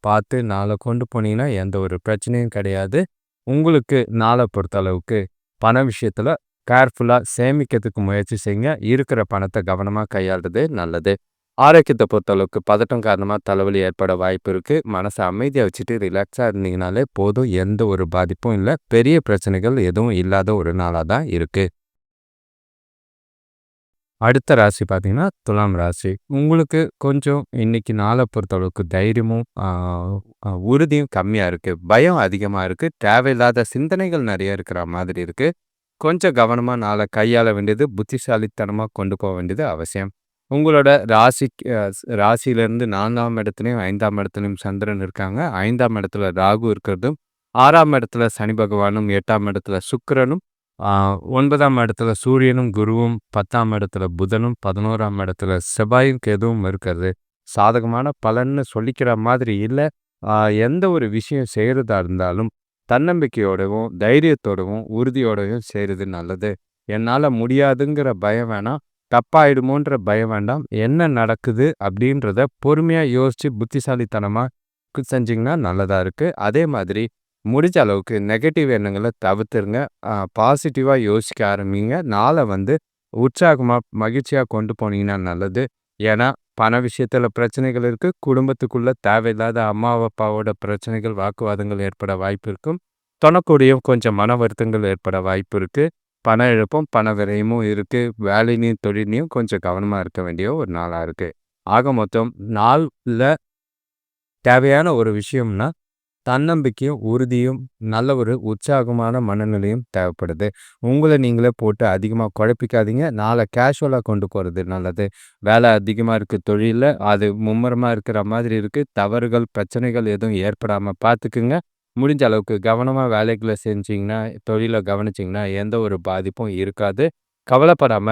பார்த்து நாள கொண்டு போனீங்கன்னா எந்த ஒரு பிரச்சனையும் கிடையாது. உங்களுக்கு நாள பொறுத்தளவுக்கு பண விஷயத்தில கேர்ஃபுல்லா சேமிக்கிறதுக்கு முயற்சி செய்யுங்க. இருக்கிற பணத்த கவனமா கையாள்றது நல்லது. ஆரோக்கியத்த பொறுத்தளவுக்கு பதட்டம் காரணமா தலைவலி ஏற்பட வாய்ப்பு இருக்கு. மனச அமைதியா வச்சுட்டு ரிலாக்ஸா இருந்தீங்கனாலே போதும். எந்த ஒரு பாதிப்பும் இல்ல. பெரிய பிரச்சனைகள் எதுவும் இல்லாத ஒரு நாளா தான் இருக்கு. அடுத்த ராசி பார்த்தீங்கன்னா, துலாம் ராசி. உங்களுக்கு கொஞ்சம் இன்னைக்கு நாள பொறுத்தளவுக்கு தைரியமும், உறுதியும் கம்மியா இருக்கு. பயம் அதிகமா இருக்கு. தேவையில்லாத சிந்தனைகள் நிறைய இருக்கிற மாதிரி இருக்கு. கொஞ்சம் கவனமா நாள கையாள வேண்டியது, புத்திசாலித்தனமா கொண்டு போக வேண்டியது அவசியம். உங்களோட ராசியிலிருந்து 4ஆம் இடத்துலயும், 5ஆம் இடத்துலயும் சந்திரன் இருக்காங்க. 5ஆம் இடத்துல ராகு இருக்கிறதும், 6ஆம் இடத்துல சனி பகவானும், 8ஆம் இடத்துல சுக்கிரனும், ஆ 9ஆம் இடத்துல சூரியனும், குருவும், 10ஆம் இடத்துல புதனும், 11ஆம் இடத்துல செவ்வாயும், கேதுவும் இருக்கிறது. சாதகமான பலன்னு சொல்லிக்கிற மாதிரி இல்ல. ஆ எந்த ஒரு விஷயம் செய்றதா இருந்தாலும், தன்னம்பிக்கையோடவும், தைரியத்தோடவும், உறுதியோடவும் செய்றது நல்லது. என்னால முடியாதுங்கிற பயம் வேணாம். தப்பாயிடுமோன்ற பயம் வேண்டாம். என்ன நடக்குது அப்படின்றத பொறுமையா யோசிச்சு புத்திசாலித்தனமா செஞ்சீங்கன்னா நல்லதா இருக்கு. அதே மாதிரி முடிஞ்ச அளவுக்கு நெகட்டிவ் எண்ணங்கள தவிர்த்துருங்க. பாசிட்டிவா யோசிக்க ஆரம்பிங்க. நாள உற்சாகமா, மகிழ்ச்சியா கொண்டு போனீங்கன்னா நல்லது. ஏன்னா, பண விஷயத்துல பிரச்சனைகள் இருக்கு. குடும்பத்துக்குள்ள தேவையில்லாத அம்மா, அப்பாவோட பிரச்சனைகள், வாக்குவாதங்கள் ஏற்பட வாய்ப்பு இருக்கும். தொணக்கூடியும் கொஞ்சம் மன வருத்தங்கள் ஏற்பட வாய்ப்பு இருக்கு. பண இழப்பும், பண விரயமும் இருக்கு. வேலையிலயும், தொழில்லயும் கொஞ்சம் கவனமா இருக்க வேண்டிய ஒரு நாளா இருக்கு. ஆக மொத்தம் நாள்ல தேவையான ஒரு விஷயம்னா, தன்னம்பிக்கையும், உறுதியும், நல்ல ஒரு உற்சாகமான மனநிலையும் தேவைப்படுது. உங்கள நீங்களே போட்டு அதிகமா குழப்பிக்காதீங்க. நாள கேஷுவலா கொண்டு போறது நல்லது. வேலை அதிகமா இருக்கு தொழில்ல. அது மும்முரமா இருக்கிற மாதிரி இருக்கு. தவறுகள், பிரச்சனைகள் எதுவும் ஏற்படாம பார்த்துக்குங்க. முடிஞ்ச அளவுக்கு கவனமா வேலைகள செஞ்சீங்கன்னா, தொழில கவனிச்சீங்கன்னா, எந்த ஒரு பாதிப்பும் இருக்காது. கவலைப்படாம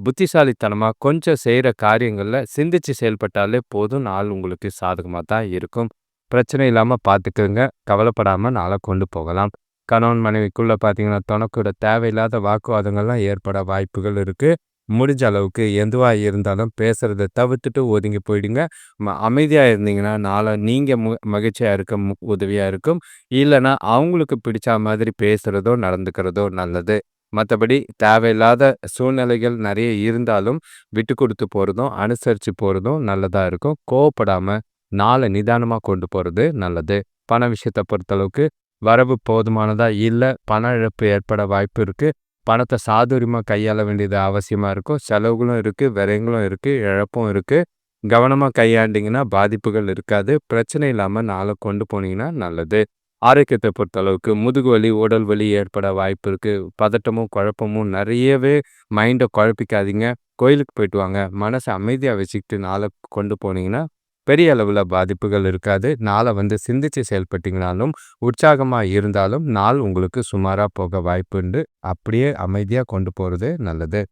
புத்திசாலித்தனமா கொஞ்சம் செய்ற காரியங்கள்ல சிந்திச்சு செயல்பட்டாலே போதும். நாள் உங்களுக்கு சாதகமா தான் இருக்கும். பிரச்சனை இல்லாம பார்த்துக்கங்க. கவலைப்படாம நாள கொண்டு போகலாம். கணவன் மனைவிக்குள்ள பார்த்தீங்கன்னா, தொணக்கூட தேவையில்லாத வாக்குவாதங்கள்லாம் ஏற்பட வாய்ப்புகள் இருக்கு. முடிஞ்ச அளவுக்கு எதுவா இருந்தாலும் பேசுறத தவிர்த்துட்டு ஒதுங்கி போயிடுங்க. அமைதியா இருந்தீங்கன்னா, நாள நீங்க மகிழ்ச்சியா இருக்க உதவியா இருக்கும். இல்லன்னா, அவங்களுக்கு பிடிச்ச மாதிரி பேசுறதோ, நடந்துக்கிறதோ நல்லது. மத்தபடி தேவையில்லாத சூழ்நிலைகள் நெறைய இருந்தாலும், விட்டு குடுத்து போறதும், அனுசரிச்சு போறதும் நல்லதா இருக்கும். கோவப்படாம நாள நிதானமா கொண்டு போறது நல்லது. பண விஷயத்த பொறுத்தளவுக்கு வரவு போதுமானதா இல்ல. பண இழப்பு ஏற்பட வாய்ப்பு இருக்கு. பணத்த சாதுரியமா கையாள வேண்டியது அவசியமா இருக்கும். செலவுகளும் இருக்கு, விரயங்களும் இருக்கு, இழப்பும் இருக்கு. கவனமா கையாண்டீங்கன்னா பாதிப்புகள் இருக்காது. பிரச்சனை இல்லாம நாள கொண்டு போனீங்கன்னா நல்லது. ஆரோக்கியத்த பொறுத்தளவுக்கு முதுகு வலி, உடல் வலி ஏற்பட வாய்ப்பு இருக்கு. பதட்டமும், குழப்பமும் நிறையவே மைண்ட குழப்பிக்காதீங்க. கோயிலுக்கு போயிட்டு வாங்க. மனச அமைதியா வச்சுக்கிட்டு நாள கொண்டு போனீங்கன்னா பெரிய அளவுல பாதிப்புகள் இருக்காது. நாள சிந்திச்சு செயல்பட்டீங்கனாலும், உற்சாகமா இருந்தாலும், நாள் உங்களுக்கு சுமாரா போக வாய்ப்புண்டு. அப்படியே அமைதியா கொண்டு போறது நல்லது.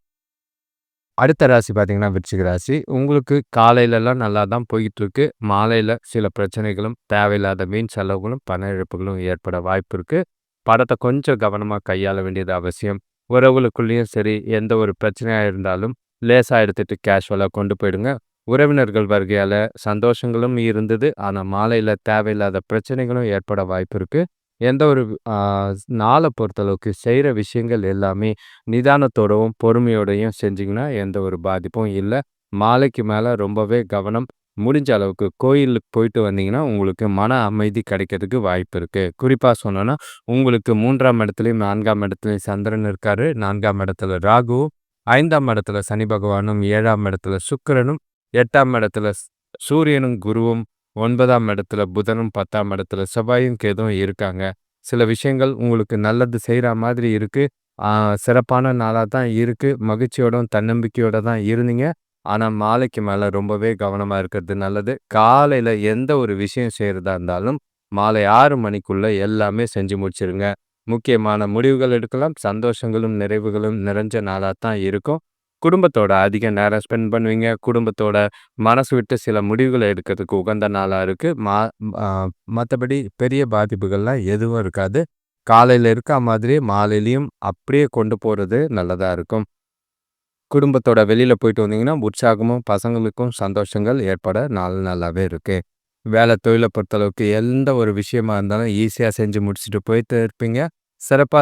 அடுத்த ராசி பார்த்தீங்கன்னா, விருச்சிக ராசி. உங்களுக்கு காலையிலலாம் நல்லா தான் போயிட்டுருக்கு. மாலையில சில பிரச்சனைகளும், தேவையில்லாத வீண் செலவுகளும், பண இழப்புகளும் ஏற்பட வாய்ப்பு இருக்கு. பணத்த கொஞ்சம் கவனமா கையாள வேண்டியது அவசியம். உறவுகளுக்குள்ளேயும் சரி, எந்த ஒரு பிரச்சனையா இருந்தாலும், லேசா எடுத்துட்டு கேஷுவலா கொண்டு போயிடுங்க. உறவினர்கள் வருகையால சந்தோஷங்களும் இருந்தது. ஆனா, மாலையில தேவையில்லாத பிரச்சனைகளும் ஏற்பட வாய்ப்பு இருக்கு. எந்த ஒரு ஆ நாள பொறுத்தளவுக்கு செய்ற விஷயங்கள் எல்லாமே நிதானத்தோடவும், பொறுமையோடையும் செஞ்சீங்கன்னா, எந்த ஒரு பாதிப்பும் இல்ல. மாலைக்கு மேல ரொம்பவே கவனம். முடிஞ்ச அளவுக்கு கோயிலுக்கு போயிட்டு வந்தீங்கன்னா, உங்களுக்கு மன அமைதி கிடைக்கிறதுக்கு வாய்ப்பு இருக்கு. குறிப்பா சொல்லணும்னா, உங்களுக்கு 3ஆம் இடத்துலயும், 4ஆம் இடத்துலயும் சந்திரன் இருக்காரு. 4ஆம் இடத்துல ராகுவும், 5ஆம் இடத்துல சனி பகவானும், 7ஆம் இடத்துல சுக்கிரனும், 8ஆம் இடத்துல சூரியனும், குருவும், 9ஆம் இடத்துல புதனும், 10ஆம் இடத்துல செவ்வாயும், கேதுவும் இருக்காங்க. சில விஷயங்கள் உங்களுக்கு நல்லது செய்ற மாதிரி இருக்கு. ஆ சிறப்பான நாளா தான் இருக்கு. மகிழ்ச்சியோடும், தன்னம்பிக்கையோட தான் இருந்தீங்க. ஆனா, மாலைக்கு மேல ரொம்பவே கவனமா இருக்கிறது நல்லது. காலையில எந்த ஒரு விஷயம் செய்றதா இருந்தாலும், மாலை 6 மணிக்குள்ள எல்லாமே செஞ்சு முடிச்சிருங்க. முக்கியமான முடிவுகள் எடுக்கலாம். சந்தோஷங்களும், நிறைவுகளும் நிறைஞ்ச நாளா தான் இருக்கும். குடும்பத்தோட அதிக நேரம் ஸ்பெண்ட் பண்ணுவீங்க. குடும்பத்தோட மனசு விட்டு சில முடிவுகள எடுக்கிறதுக்கு உகந்த நாளா இருக்கு. அ மத்தபடி பெரிய பாதிப்புகள்லாம் எதுவும் இருக்காது. காலையில இருக்கா மாதிரியே மாலையிலயும் அப்படியே கொண்டு போறது நல்லதா இருக்கும். குடும்பத்தோட வெளியில போயிட்டு வந்தீங்கன்னா, உற்சாகமும், பசங்களுக்கும் சந்தோஷங்கள் ஏற்பட நாள் நல்லாவே இருக்கு. வேலை தொழில பொறுத்தளவுக்கு எந்த ஒரு விஷயமா இருந்தாலும் ஈஸியா செஞ்சு முடிச்சுட்டு போயிட்டு இருப்பீங்க. சிறப்பா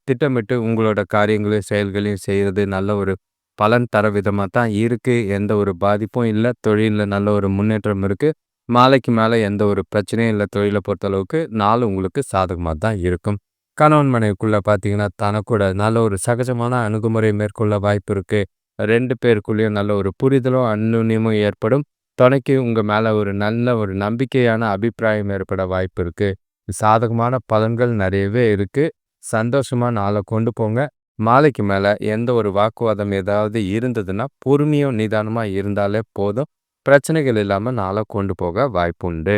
திட்டமிட்டு உங்களோட காரியங்களையும், செயல்களையும் செய்றது நல்ல ஒரு பலன் தர விதமா தான் இருக்கு. எந்த ஒரு பாதிப்பும் இல்ல. தொழில்ல நல்ல ஒரு முன்னேற்றம் இருக்கு. மாலைக்கு மேல எந்த ஒரு பிரச்சனையும் இல்ல தொழில பொறுத்தளவுக்கு. நாள் உங்களுக்கு சாதகமா தான் இருக்கும். கணவன் மனைவிக்குள்ள பார்த்தீங்கன்னா, தனக்கூட நல்ல ஒரு சகஜமான அணுகுமுறை மேற்கொள்ள வாய்ப்பு இருக்கு. 2 பேருக்குள்ளேயும் நல்ல ஒரு புரிதலும், அந்யோன்யமும் ஏற்படும். துணைக்கு உங்க மேல ஒரு நல்ல ஒரு நம்பிக்கையான அபிப்பிராயம் ஏற்பட வாய்ப்பு இருக்கு. சாதகமான பலன்கள் நிறையவே இருக்கு. சந்தோஷமா நாள கொண்டு போங்க. மாலைக்கு மேல எந்த ஒரு வாக்குவாதம் ஏதாவது இருந்ததுன்னா, பொறுமையும் நிதானமா இருந்தாலே போதும். பிரச்சனைகள் இல்லாம நாள கொண்டு போக வாய்ப்புண்டு.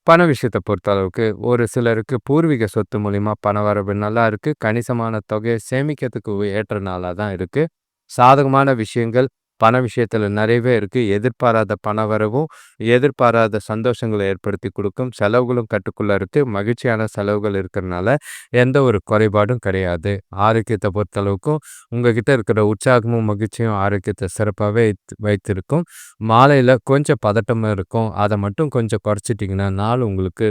பண விஷயத்த பொறுத்த அளவுக்கு ஒரு சிலருக்கு பூர்வீக சொத்து மூலியமா பண வரவு நல்லா இருக்கு. கணிசமான தொகையை சேமிக்கிறதுக்கு ஏற்ற நாளா தான் இருக்கு. சாதகமான விஷயங்கள் பண விஷயத்துல நிறையவே இருக்கு. எதிர்பாராத பண வரவும், எதிர்பாராத சந்தோஷங்கள ஏற்படுத்தி கொடுக்கும். செலவுகளும் கட்டுக்குள்ள இருக்கு. மகிழ்ச்சியான செலவுகள் இருக்கிறனால எந்த ஒரு குறைபாடும் கிடையாது. ஆரோக்கியத்த பொறுத்தளவுக்கும் உங்ககிட்ட இருக்கிற உற்சாகமும், மகிழ்ச்சியும் ஆரோக்கியத்த சிறப்பாவே வைத்திருக்கும். மாலையில கொஞ்சம் பதட்டமா இருக்கும். அத மட்டும் கொஞ்சம் குறைச்சிட்டீங்கன்னா, நாள் உங்களுக்கு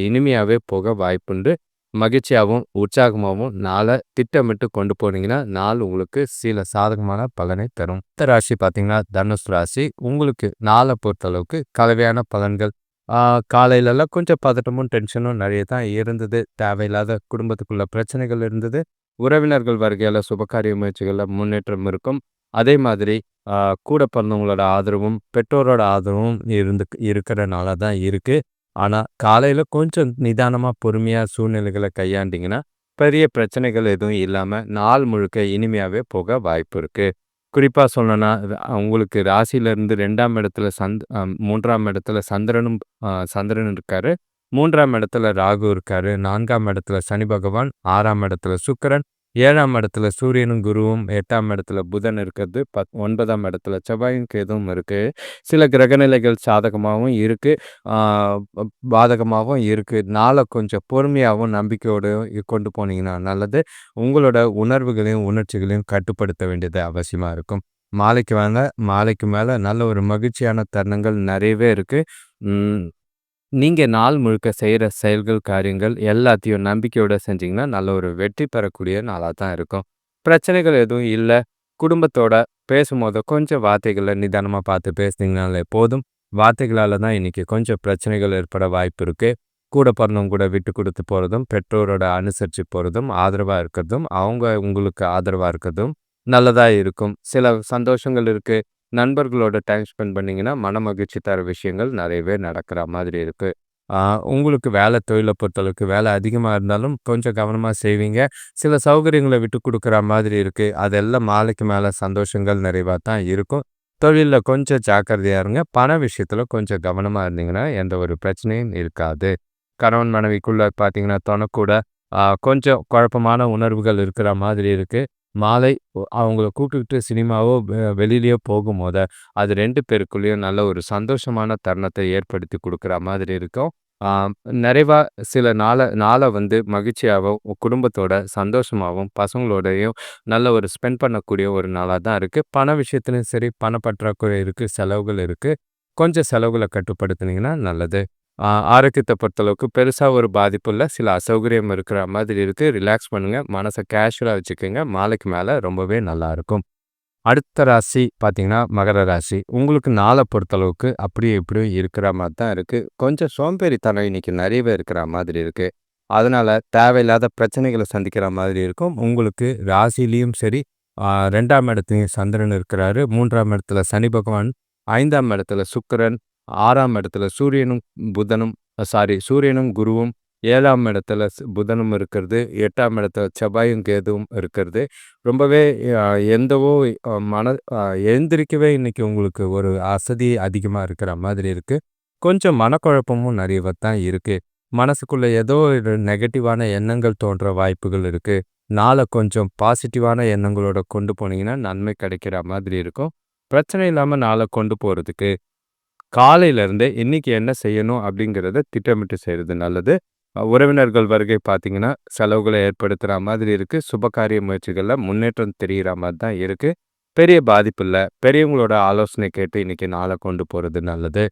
இனிமையாவே போக வாய்ப்புண்டு. மகிழ்ச்சியாவும், உற்சாகமாவும் நாள திட்டமிட்டு கொண்டு போனீங்கன்னா, நாள் உங்களுக்கு சில சாதகமான பலனை தரும். அடுத்த ராசி பார்த்தீங்கன்னா, தனுசு ராசி. உங்களுக்கு நாள பொறுத்தளவுக்கு கலவையான பலன்கள். ஆ காலையிலலாம் கொஞ்சம் பதட்டமும், டென்ஷனும் நெறைய தான் இருந்தது. தேவையில்லாத குடும்பத்துக்குள்ள பிரச்சனைகள் இருந்தது. உறவினர்கள் வருகையால சுபகாரிய முயற்சிகள்ல முன்னேற்றம் இருக்கும். அதே மாதிரி ஆ கூட பிறந்தவங்களோட ஆதரவும், பெற்றோரோட ஆதரவும் இருக்கிற நாளா தான் இருக்கு. ஆனா, காலையில கொஞ்சம் நிதானமா, பொறுமையா சூழ்நிலைகள கையாண்டீங்கன்னா, பெரிய பிரச்சனைகள் எதுவும் இல்லாம நாள் முழுக்க இனிமையாவே போக வாய்ப்பு இருக்கு. குறிப்பா சொல்லணும்னா, உங்களுக்கு ராசியிலிருந்து 2ஆம் இடத்துல 3ஆம் இடத்துல சந்திரன் இருக்காரு. 3ஆம் இடத்துல ராகு இருக்காரு. 4ஆம் இடத்துல சனி பகவான், 6ஆம் இடத்துல சுக்கிரன், 7ஆம் இடத்துல சூரியனும், குருவும், 8ஆம் இடத்துல புதன் இருக்கிறது. 9ஆம் இடத்துல செவ்வாயும், கேதுவும் இருக்கு. சில கிரகநிலைகள் சாதகமாவும் இருக்கு. ஆ பாதகமாவும் இருக்கு. நாள கொஞ்சம் பொறுமையாவும், நம்பிக்கையோடையும் கொண்டு போனீங்கன்னா நல்லது. உங்களோட உணர்வுகளையும், உணர்ச்சிகளையும் கட்டுப்படுத்த வேண்டியது அவசியமா இருக்கும். மாலைக்கு வாங்க. மாலைக்கு மேல நல்ல ஒரு மகிழ்ச்சியான தருணங்கள் நிறையவே இருக்கு. ம். நீங்க நாள் முழுக்க செய்ற செயல்கள், காரியங்கள் எல்லாத்தையும் நம்பிக்கையோட செஞ்சீங்கன்னா, நல்ல ஒரு வெற்றி பெறக்கூடிய நாளா தான் இருக்கும். பிரச்சனைகள் எதுவும் இல்ல. குடும்பத்தோட பேசும்போது கொஞ்சம் வார்த்தைகள நிதானமா பார்த்து பேசுனீங்கனாலே போதும். வார்த்தைகளால தான் இன்னைக்கு கொஞ்சம் பிரச்சனைகள் ஏற்பட வாய்ப்பு இருக்கு. கூட பிறந்தவங்க கூட விட்டு குடுத்து போறதும், பெற்றோரோட அனுசரிச்சு போறதும், ஆதரவா இருக்கிறதும், அவங்க உங்களுக்கு ஆதரவா இருக்கிறதும் நல்லதா இருக்கும். சில சந்தோஷங்கள் இருக்கு. நண்பர்களோட டைம் ஸ்பெண்ட் பண்ணீங்கன்னா, மனமகிழ்ச்சி தர விஷயங்கள் நிறையவே நடக்கிற மாதிரி இருக்கு. ஆ உங்களுக்கு வேலை தொழில பொறுத்தளவுக்கு வேலை அதிகமா இருந்தாலும் கொஞ்சம் கவனமா செய்வீங்க. சில சௌகரியங்கள விட்டுக் குடுக்குற மாதிரி இருக்கு. அதெல்லாம் மாலைக்கு மேல சந்தோஷங்கள் நிறைவா தான் இருக்கும். தொழில்ல கொஞ்சம் ஜாக்கிரதையா இருங்க. பண விஷயத்துல கொஞ்சம் கவனமா இருந்தீங்கன்னா, எந்த ஒரு பிரச்சனையும் இருக்காது. கணவன் மனைவிக்குள்ள பார்த்தீங்கன்னா, தொணக்கூட கொஞ்சம் குழப்பமான உணர்வுகள் இருக்கிற மாதிரி இருக்கு. மாலை அவங்கள கூப்பிட்டுக்கிட்டு சினிமாவோ, வெளியிலயோ போகும்போது, அது 2 பேருக்குள்ளேயும் நல்ல ஒரு சந்தோஷமான தருணத்தை ஏற்படுத்தி குடுக்குற மாதிரி இருக்கும். ஆ நிறைவா சில நாள வந்து மகிழ்ச்சியாவும், குடும்பத்தோட சந்தோஷமாவும், பசங்களோடையும் நல்ல ஒரு ஸ்பெண்ட் பண்ணக்கூடிய ஒரு நாளா தான் இருக்கு. பண விஷயத்திலும் சரி, பண பற்றாக்குறை இருக்கு, செலவுகள் இருக்கு. கொஞ்சம் செலவுகள கட்டுப்படுத்துனீங்கன்னா நல்லது. ஆரோக்கியத்த பொறுத்தளவுக்கு பெருசா ஒரு பாதிப்பு இல்ல. சில அசௌகரியம் இருக்கிற மாதிரி இருக்கு. ரிலாக்ஸ் பண்ணுங்க. மனச கேஷுவலா வச்சுக்கங்க. மாலைக்கு மேல ரொம்பவே நல்லாருக்கும். அடுத்த ராசி பார்த்தீங்கன்னா, மகர ராசி. உங்களுக்கு நாள பொறுத்தளவுக்கு அப்படியே இப்படியும் இருக்கிற மாரி தான் இருக்கு. கொஞ்சம் சோம்பேறித்தனம் இன்னைக்கு நிறையவே இருக்கிற மாதிரி இருக்கு. அதனால தேவையில்லாத பிரச்சனைகள சந்திக்கிற மாதிரி இருக்கும். உங்களுக்கு ராசியிலயும் சரி, 2ஆம் இடத்துலயும் சந்திரன் இருக்கிறாரு. 3ஆம் இடத்துல சனி பகவான், 5ஆம் இடத்துல சுக்கிரன், 6ஆம் இடத்துல சூரியனும், குருவும், 7ஆம் இடத்துல புதனும் இருக்கிறது. 8ஆம் இடத்துல செவ்வாயும், கேதுவும் இருக்கிறது. ரொம்பவே அ எந்தவோ அ மன அ எழுந்திரிக்கவே இன்னைக்கு உங்களுக்கு ஒரு அசதி அதிகமா இருக்கிற மாதிரி இருக்கு. கொஞ்சம் மனக்குழப்பமும் நிறையவா தான் இருக்கு. மனசுக்குள்ள ஏதோ ஒரு நெகட்டிவான எண்ணங்கள் தோன்ற வாய்ப்புகள் இருக்கு. நாள கொஞ்சம் பாசிட்டிவான எண்ணங்களோட கொண்டு போனீங்கன்னா, நன்மை கிடைக்கிற மாதிரி இருக்கும். பிரச்சனை இல்லாம நாள கொண்டு போறதுக்கு, காலையில இருந்தே இன்னைக்கு என்ன செய்யணும் அப்படிங்கிறத திட்டமிட்டு செய்றது நல்லது. உறவினர்கள் வருகை பார்த்தீங்கன்னா, செலவுகள ஏற்படுத்துற மாதிரி இருக்கு. சுபகாரிய முயற்சிகள்ல முன்னேற்றம் தெரியிற மாரி தான் இருக்கு. பெரிய பாதிப்பு இல்ல. பெரியவங்களோட ஆலோசனை கேட்டு இன்னைக்கு நாள கொண்டு போறது நல்லது.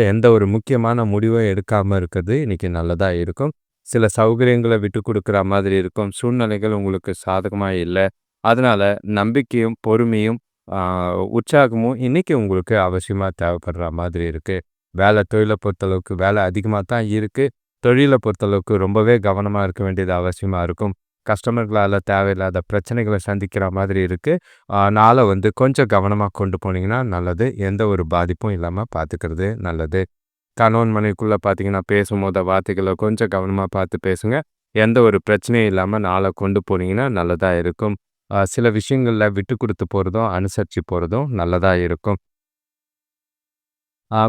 எந்த ஒரு முக்கியமான முடிவும் எடுக்காம இருக்கிறது இன்னைக்கு நல்லதா இருக்கும். சில சௌகரியங்கள விட்டுக் குடுக்குற மாதிரி இருக்கும். சூழ்நிலைகள் உங்களுக்கு சாதகமா இல்ல. அதனால நம்பிக்கையும், பொறுமையும், ஆ உற்சாகமும் இன்னைக்கு உங்களுக்கு அவசியமா தேவைப்படுற மாதிரி இருக்கு. தொழில பொறுத்தளவுக்கு வேலை அதிகமா தான் இருக்கு. தொழில பொறுத்தளவுக்கு ரொம்பவே கவனமா இருக்க வேண்டியது அவசியமா இருக்கும். கஸ்டமர்களால தேவையில்லாத பிரச்சனைகள சந்திக்கிற மாதிரி இருக்கு. நாள கொஞ்சம் கவனமா கொண்டு போனீங்கன்னா நல்லது. எந்த ஒரு பாதிப்பும் இல்லாம பார்த்துக்கிறது நல்லது. கணவன் மனைவிக்குள்ள பார்த்தீங்கன்னா, பேசும்போது வார்த்தைகள கொஞ்சம் கவனமா பார்த்து பேசுங்க. எந்த ஒரு பிரச்சனையும் இல்லாம நாள கொண்டு போனீங்கன்னா நல்லதா இருக்கும். சில விஷயங்கள்ல விட்டு குடுத்து போறதும், அனுசரிச்சு போறதும் நல்லதா இருக்கும். ஆ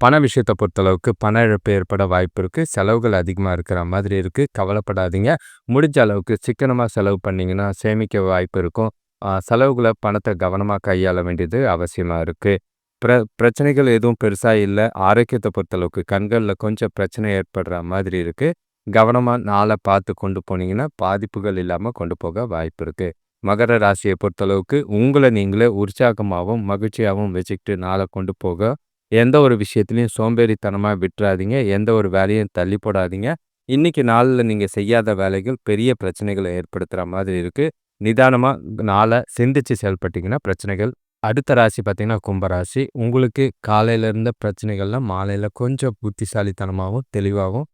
பண விஷயத்த பொறுத்தளவுக்கு பண இழப்பு ஏற்பட வாய்ப்பு இருக்கு. செலவுகள் அதிகமா இருக்கிற மாதிரி இருக்கு. கவலைப்படாதீங்க. முடிஞ்ச அளவுக்கு சிக்கனமா செலவு பண்ணீங்கன்னா, சேமிக்க வாய்ப்பு இருக்கும். செலவுகள பணத்த கவனமா கையாள வேண்டியது அவசியமா இருக்கு. பிரச்சனைகள் எதுவும் பெருசா இல்ல. ஆரோக்கியத்த பொறுத்தளவுக்கு கண்கள்ல கொஞ்சம் பிரச்சனை ஏற்படுற மாதிரி இருக்கு. கவனமா நாள பார்த்து கொண்டு போனீங்கன்னா, பாதிப்புகள் இல்லாம கொண்டு போக வாய்ப்பு இருக்கு. மகர ராசிய பொறுத்தளவுக்கு உங்கள நீங்களே உற்சாகமாவும், மகிழ்ச்சியாவும் வச்சுக்கிட்டு நாள கொண்டு போக எந்த ஒரு விஷயத்திலயும் சோம்பேறித்தனமா விட்றாதீங்க. எந்த ஒரு வேலையும் தள்ளி போடாதீங்க. இன்னைக்கு நாள்ல நீங்க செய்யாத வேலைகள் பெரிய பிரச்சனைகள ஏற்படுத்துற மாதிரி இருக்கு. நிதானமா நாள சிந்திச்சு செயல்பட்டீங்கன்னா பிரச்சனைகள் அடுத்த ராசி பார்த்தீங்கன்னா கும்பராசி. உங்களுக்கு காலையில இருந்த பிரச்சனைகள்லாம் மாலையில கொஞ்சம் புத்திசாலித்தனமாவும், தெளிவாவும்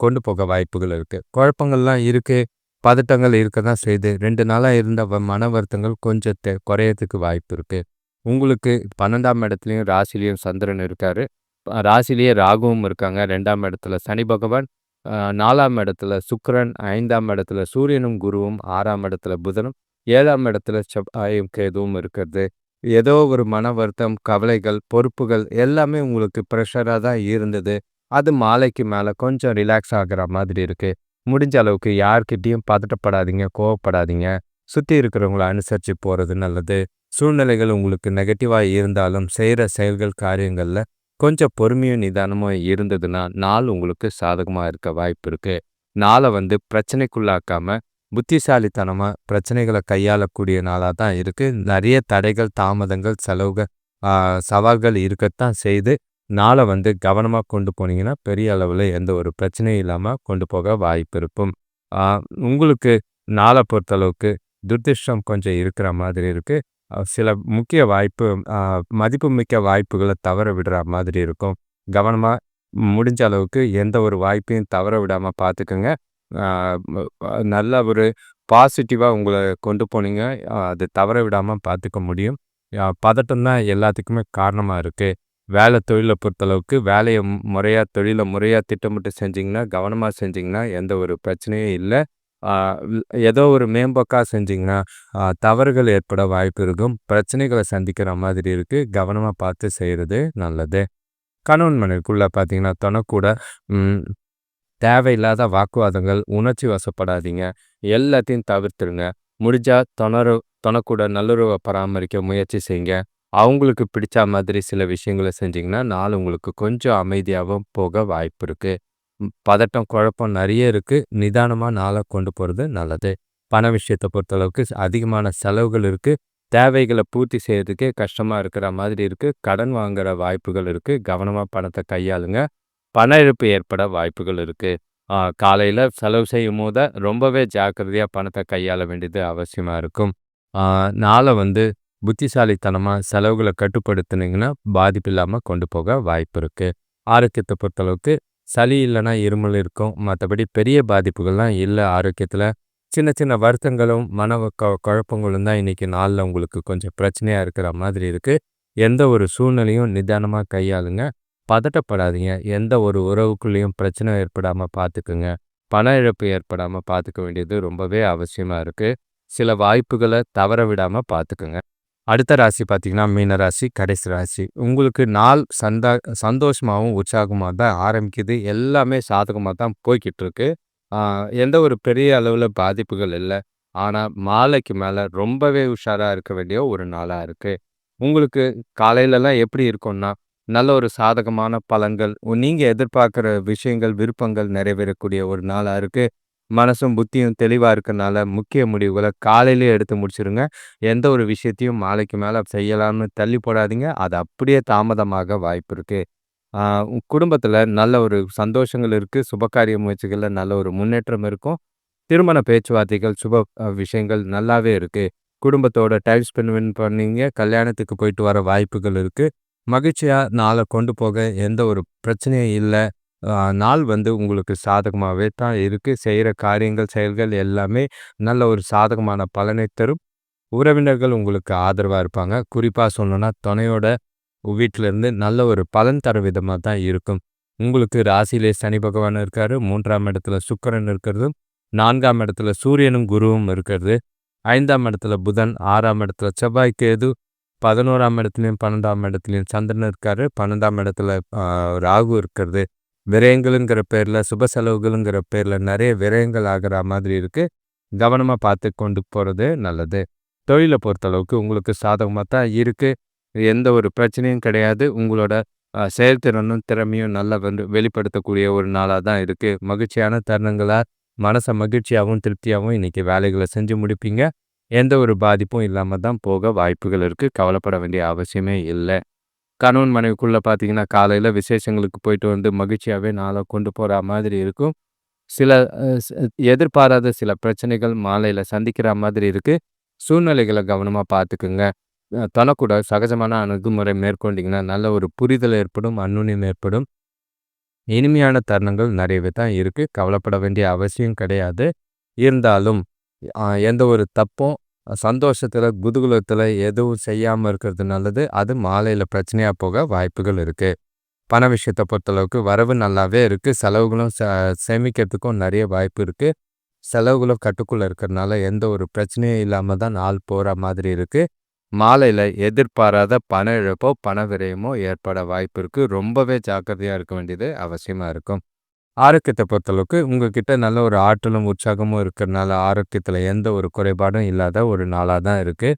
கொண்டு போக வாய்ப்புகள் இருக்கு. குழப்பங்கள்லாம் இருக்கு. பதட்டங்கள் இருக்க தான் செய்யுது. 2 நாளா இருந்த மன வருத்தங்கள் கொஞ்சம் குறையறதுக்கு வாய்ப்பு இருக்கு. உங்களுக்கு 12ஆம் இடத்துலயும் ராசியிலயும் சந்திரன் இருக்காரு. ராசியிலேயே ராகுவும் இருக்காங்க. 2ஆம் இடத்துல சனி பகவான், 4ஆம் இடத்துல சுக்கிரன், 5ஆம் இடத்துல சூரியனும், குருவும், 6ஆம் இடத்துல புதனும், 7ஆம் இடத்துல செவ்வாயும், கேதுவும் இருக்கிறது. ஏதோ ஒரு மன வருத்தம், கவலைகள், பொறுப்புகள் எல்லாமே உங்களுக்கு பிரஷரா தான் இருந்தது. அது மாலைக்கு மேல கொஞ்சம் ரிலாக்ஸ் ஆகுற மாதிரி இருக்கு. முடிஞ்ச அளவுக்கு யார்கிட்டயும் பதட்டப்படாதீங்க, கோவப்படாதீங்க. சுத்தி இருக்கிறவங்கள அனுசரிச்சு போறது நல்லது. சூழ்நிலைகள் உங்களுக்கு நெகட்டிவா இருந்தாலும், செய்ற செயல்கள், காரியங்கள்ல கொஞ்சம் பொறுமையும், நிதானமும் இருந்ததுன்னா, நாள் உங்களுக்கு சாதகமா இருக்க வாய்ப்பு இருக்கு. நாள பிரச்சனைக்குள்ளாக்காம, புத்திசாலித்தனமா பிரச்சனைகள கையாளக்கூடிய நாளா தான் இருக்கு. நெறைய தடைகள், தாமதங்கள், செலவுகள், ஆ சவால்கள் இருக்கத்தான் செய்யுது. நாள கவனமா கொண்டு போனீங்கன்னா, பெரிய அளவுல எந்த ஒரு பிரச்சனையும் இல்லாம கொண்டு போக வாய்ப்பு இருக்கும். ஆ உங்களுக்கு நாள பொறுத்தளவுக்கு துர்திர்ஷ்டம் கொஞ்சம் இருக்கிற மாதிரி இருக்கு. சில முக்கிய வாய்ப்பு, அ மதிப்புமிக்க வாய்ப்புகள தவற விடுற மாதிரி இருக்கும். கவனமா முடிஞ்ச அளவுக்கு எந்த ஒரு வாய்ப்பையும் தவற விடாம பார்த்துக்கங்க. ஆ ம நல்ல ஒரு பாசிட்டிவா உங்கள கொண்டு போனீங்க. அது தவற விடாம பார்த்துக்க முடியும். பதட்டம் தான் எல்லாத்துக்குமே காரணமா இருக்கு. தொழில பொறுத்தளவுக்கு வேலைய முறையா, தொழில முறையா திட்டமிட்டு செஞ்சீங்கன்னா, கவனமா செஞ்சீங்கன்னா, எந்த ஒரு பிரச்சனையும் இல்ல. ஆ ஏதோ ஒரு மேம்போக்கா செஞ்சீங்கன்னா, தவறுகள் ஏற்பட வாய்ப்பு இருக்கும். பிரச்சனைகள சந்திக்கிற மாதிரி இருக்கு. கவனமா பார்த்து செய்றது நல்லது. கணவன் மனைவிக்குள்ள பார்த்தீங்கன்னா, தொணக்கூட ம் தேவையில்லாத வாக்குவாதங்கள், உணர்ச்சி வசப்படாதீங்க. எல்லாத்தையும் தவிர்த்துருங்க. முடிஞ்சா தொணக்கூட நல்லுறவ பராமரிக்க முயற்சி செய்யுங்க. அவங்களுக்கு பிடிச்ச மாதிரி சில விஷயங்கள செஞ்சீங்கன்னா, நாள் உங்களுக்கு கொஞ்சம் அமைதியாவும் போக வாய்ப்பு இருக்கு. பதட்டம், குழப்பம் நெறைய இருக்கு. நிதானமா நாள கொண்டு போறது நல்லது. பண விஷயத்த பொறுத்தளவுக்கு அதிகமான செலவுகள் இருக்கு. தேவைகள பூர்த்தி செய்றதுக்கே கஷ்டமா இருக்கிற மாதிரி இருக்கு. கடன் வாங்குற வாய்ப்புகள் இருக்கு. கவனமா பணத்த கையாளுங்க. பண இழப்பு ஏற்பட வாய்ப்புகள் இருக்கு. காலையில செலவு செய்யும்போது ரொம்பவே ஜாக்கிரதையா பணத்த கையாள வேண்டியது அவசியமா இருக்கும். ஆ நாள புத்திசாலித்தனமா செலவுகள கட்டுப்படுத்துனீங்கன்னா, பாதிப்பு இல்லாம கொண்டு போக வாய்ப்பு இருக்கு. ஆரோக்கியத்த பொறுத்தளவுக்கு சளி இல்லன்னா இருமல் இருக்கும். மத்தபடி பெரிய பாதிப்புகள்லாம் இல்ல ஆரோக்கியத்துல. சின்ன சின்ன வருத்தங்களும், மன குழப்பங்களும் தான் இன்னைக்கு நாள்ல உங்களுக்கு கொஞ்சம் பிரச்சனையா இருக்கிற மாதிரி இருக்கு. எந்த ஒரு சூழ்நிலையும் நிதானமா கையாளுங்க. பதட்டப்படாதீங்க. எந்த ஒரு உறவுக்குள்ளேயும் பிரச்சனை ஏற்படாம பார்த்துக்குங்க. பண இழப்பு ஏற்படாம பார்த்துக்க வேண்டியது ரொம்பவே அவசியமா இருக்கு. சில வாய்ப்புகள தவற விடாம பார்த்துக்குங்க. அடுத்த ராசி பார்த்தீங்கன்னா, மீன ராசி, கடைசி ராசி. உங்களுக்கு நாள் சந்தோஷமாவும், உற்சாகமா தான் ஆரம்பிக்குது. எல்லாமே சாதகமா தான் போய்க்கிட்டு இருக்கு. ஆ எந்த ஒரு பெரிய அளவுல பாதிப்புகள் இல்ல. ஆனா, மாலைக்கு மேல ரொம்பவே உஷாரா இருக்க வேண்டிய ஒரு நாளா இருக்கு. உங்களுக்கு காலையிலலாம் எப்படி இருக்கும்னா, நல்ல ஒரு சாதகமான பலன்கள், நீங்க எதிர்பார்க்கிற விஷயங்கள், விருப்பங்கள் நிறைவேறக்கூடிய ஒரு நாளா இருக்கு. மனசும், புத்தியும் தெளிவா இருக்கனால, முக்கிய முடிவுகள காலையிலேயே எடுத்து முடிச்சிருங்க. எந்த ஒரு விஷயத்தையும் மாலைக்கு மேல செய்யலாம்னு தள்ளி போடாதீங்க. அது அப்படியே தாமதமாக வாய்ப்பு இருக்கு. ஆ குடும்பத்தில நல்ல ஒரு சந்தோஷங்கள் இருக்கு. சுபகாரிய முயற்சிகள்ல நல்ல ஒரு முன்னேற்றம் இருக்கும். திருமண பேச்சுவார்த்தைகள், சுப விஷயங்கள் நல்லாவே இருக்கு. குடும்பத்தோட டைம் ஸ்பெண்ட் பண்ணீங்க. கல்யாணத்துக்கு போயிட்டு வர வாய்ப்புகள் இருக்கு. மகிழ்ச்சியா நாள கொண்டு போக எந்த ஒரு பிரச்சனையும் இல்ல. நாள் உங்களுக்கு சாதகமாவே தான் இருக்கு. செய்ற காரியங்கள், செயல்கள் எல்லாமே நல்ல ஒரு சாதகமான பலனை தரும். உறவினர்கள் உங்களுக்கு ஆதரவா இருப்பாங்க. குறிப்பா சொல்லணும்னா, துணையோட வீட்லருந்து நல்ல ஒரு பலன் தர விதமா தான் இருக்கும். உங்களுக்கு ராசியிலே சனி பகவான் இருக்காரு. 3ஆம் இடத்துல சுக்கிரன் இருக்கிறது. 4ஆம் இடத்துல சூரியனும், குருவும் இருக்கிறது. 5ஆம் இடத்துல புதன், 6ஆம் இடத்துல செவ்வாய், கேது, 11ஆம் இடத்துலயும், 12ஆம் இடத்துலயும் சந்திரன் இருக்காரு. 12ஆம் இடத்துல ராகு இருக்கிறது. விரயங்களுங்கிற பேர்ல, சுப செலவுகளுங்கிற பேர்ல நெறைய விரயங்கள் ஆகுற மாதிரி இருக்கு. கவனமா பார்த்து கொண்டு போறது நல்லது. தொழில பொறுத்தளவுக்கு உங்களுக்கு சாதகமா தான் இருக்கு. எந்த ஒரு பிரச்சனையும் கிடையாது. உங்களோட செயல்திறனும், திறமையும் நல்லா வெளிப்படுத்தக்கூடிய ஒரு நாளா தான் இருக்கு. மகிழ்ச்சியான தருணங்களா, மனச மகிழ்ச்சியாவும், திருப்தியாவும் இன்னைக்கு வேலைகள செஞ்சு முடிப்பீங்க. எந்த ஒரு பாதிப்பும் இல்லாம தான் போக வாய்ப்புகள் இருக்கு. கவலைப்பட வேண்டிய அவசியமே இல்ல. கணவன் மனைவிக்குள்ள பார்த்தீங்கன்னா, காலையில விசேஷங்களுக்கு போயிட்டு வந்து மகிழ்ச்சியாவே நாள கொண்டு போற மாதிரி இருக்கும். சில அ ஸ் எதிர்பாராத சில பிரச்சனைகள் மாலையில சந்திக்கிற மாதிரி இருக்கு. சூழ்நிலைகள கவனமா பார்த்துக்குங்க. தனக்கூட சகஜமான அணுகுமுறை மேற்கொண்டீங்கன்னா, நல்ல ஒரு புரிதல் ஏற்படும், அந்யோன்யம் ஏற்படும். இனிமையான தருணங்கள் நிறையவே தான் இருக்கு. கவலைப்பட வேண்டிய அவசியம் கிடையாது. இருந்தாலும் எந்த ஒரு தப்பும் சந்தோஷத்துல, குதூகலத்துல எதுவும் செய்யாம இருக்கிறது நல்லது. அது மாலையில பிரச்சனையா போக வாய்ப்புகள் இருக்கு. பண விஷயத்த பொறுத்தளவுக்கு வரவு நல்லாவே இருக்கு. செலவுகளும் சேமிக்கிறதுக்கும் நிறைய வாய்ப்பு இருக்கு. செலவுகளும் கட்டுக்குள்ள இருக்கிறனால எந்த ஒரு பிரச்சனையும் இல்லாம தான் நாள் போற மாதிரி இருக்கு. மாலையில எதிர்பாராத பண இழப்போ, பண விரயமோ ஏற்பட வாய்ப்பு இருக்கு. ரொம்பவே ஜாக்கிரதையா இருக்க வேண்டியது அவசியமா இருக்கும். ஆரோக்கியத்த பொறுத்தளவுக்கு உங்ககிட்ட நல்ல ஒரு ஆற்றலும், உற்சாகமும் இருக்கிறனால ஆரோக்கியத்துல எந்த ஒரு குறைபாடும் இல்லாத ஒரு நாளா தான் இருக்கு.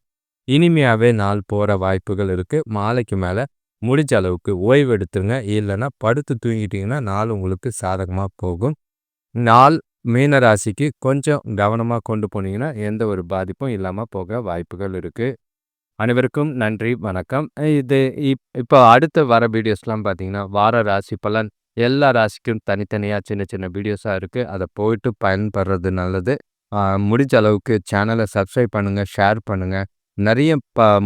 இனிமையாவே நாள் போற வாய்ப்புகள் இருக்கு. மாலைக்கு மேல முடிஞ்ச அளவுக்கு ஓய்வு எடுத்துருங்க. இல்லன்னா படுத்து தூங்கிட்டீங்கன்னா, நாள் உங்களுக்கு சாதகமா போகும். நாள் மீன ராசிக்கு கொஞ்சம் கவனமா கொண்டு போனீங்கன்னா, எந்த ஒரு பாதிப்பும் இல்லாம போக வாய்ப்புகள் இருக்கு. அனைவருக்கும் நன்றி, வணக்கம். இது இப்போ அடுத்த வர வீடியோஸ்லாம் பார்த்தீங்கன்னா, வார ராசி பலன் எல்லா ராசிக்கும் தனித்தனியா சின்ன சின்ன வீடியோஸா இருக்கு. அத போயிட்டு பயன்படுறது நல்லது. ஆ முடிஞ்ச அளவுக்கு சேனல சப்ஸ்கிரைப் பண்ணுங்க, ஷேர் பண்ணுங்க. நெறைய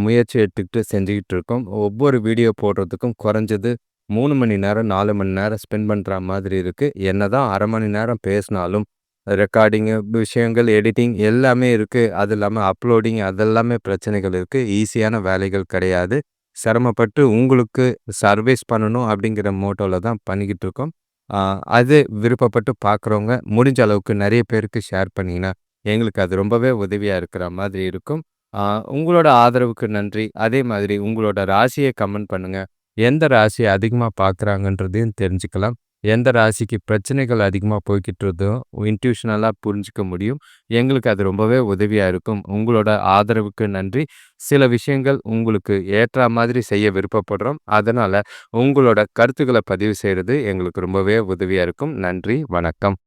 முயற்சி எடுத்துக்கிட்டு செஞ்சுக்கிட்டு இருக்கோம். ஒவ்வொரு வீடியோ போடுறதுக்கும் குறைஞ்சது 3 மணி நேரம், 4 மணி நேரம் ஸ்பெண்ட் பண்ற மாதிரி இருக்கு. என்னதான் 1/2 மணி நேரம் பேசினாலும் ரெக்கார்டிங்கு, விஷயங்கள், எடிட்டிங் எல்லாமே இருக்கு. அது இல்லாம அப்லோடிங் அதெல்லாமே பிரச்சனைகள் இருக்கு. ஈஸியான வேலைகள் கிடையாது. சிரமப்பட்டு உங்களுக்கு சர்வீஸ் பண்ணணும் அப்படிங்கிற மோட்டோல தான் பண்ணிக்கிட்டு இருக்கோம். ஆ அது விருப்பப்பட்டு பார்க்குறவங்க முடிஞ்ச அளவுக்கு நெறைய பேருக்கு ஷேர் பண்ணீங்கன்னா, எங்களுக்கு அது ரொம்பவே உதவியா இருக்கிற மாதிரி இருக்கும். ஆ உங்களோட ஆதரவுக்கு நன்றி. அதே மாதிரி உங்களோட ராசிய கமெண்ட் பண்ணுங்க. எந்த ராசிய அதிகமா பார்க்குறாங்கன்றதையும் தெரிஞ்சுக்கலாம். எந்த ராசிக்கு பிரச்சனைகள் அதிகமா போய்க்கிட்டுருதோ, இன்ட்யூஷனலா புரிஞ்சுக்க முடியும். எங்களுக்கு அது ரொம்பவே உதவியா இருக்கும். உங்களோட ஆதரவுக்கு நன்றி. சில விஷயங்கள் உங்களுக்கு ஏற்றா மாதிரி செய்ய விருப்பப்படுறோம். அதனால உங்களோட கருத்துக்கள பதிவு செய்றது எங்களுக்கு ரொம்பவே உதவியா இருக்கும். நன்றி, வணக்கம்.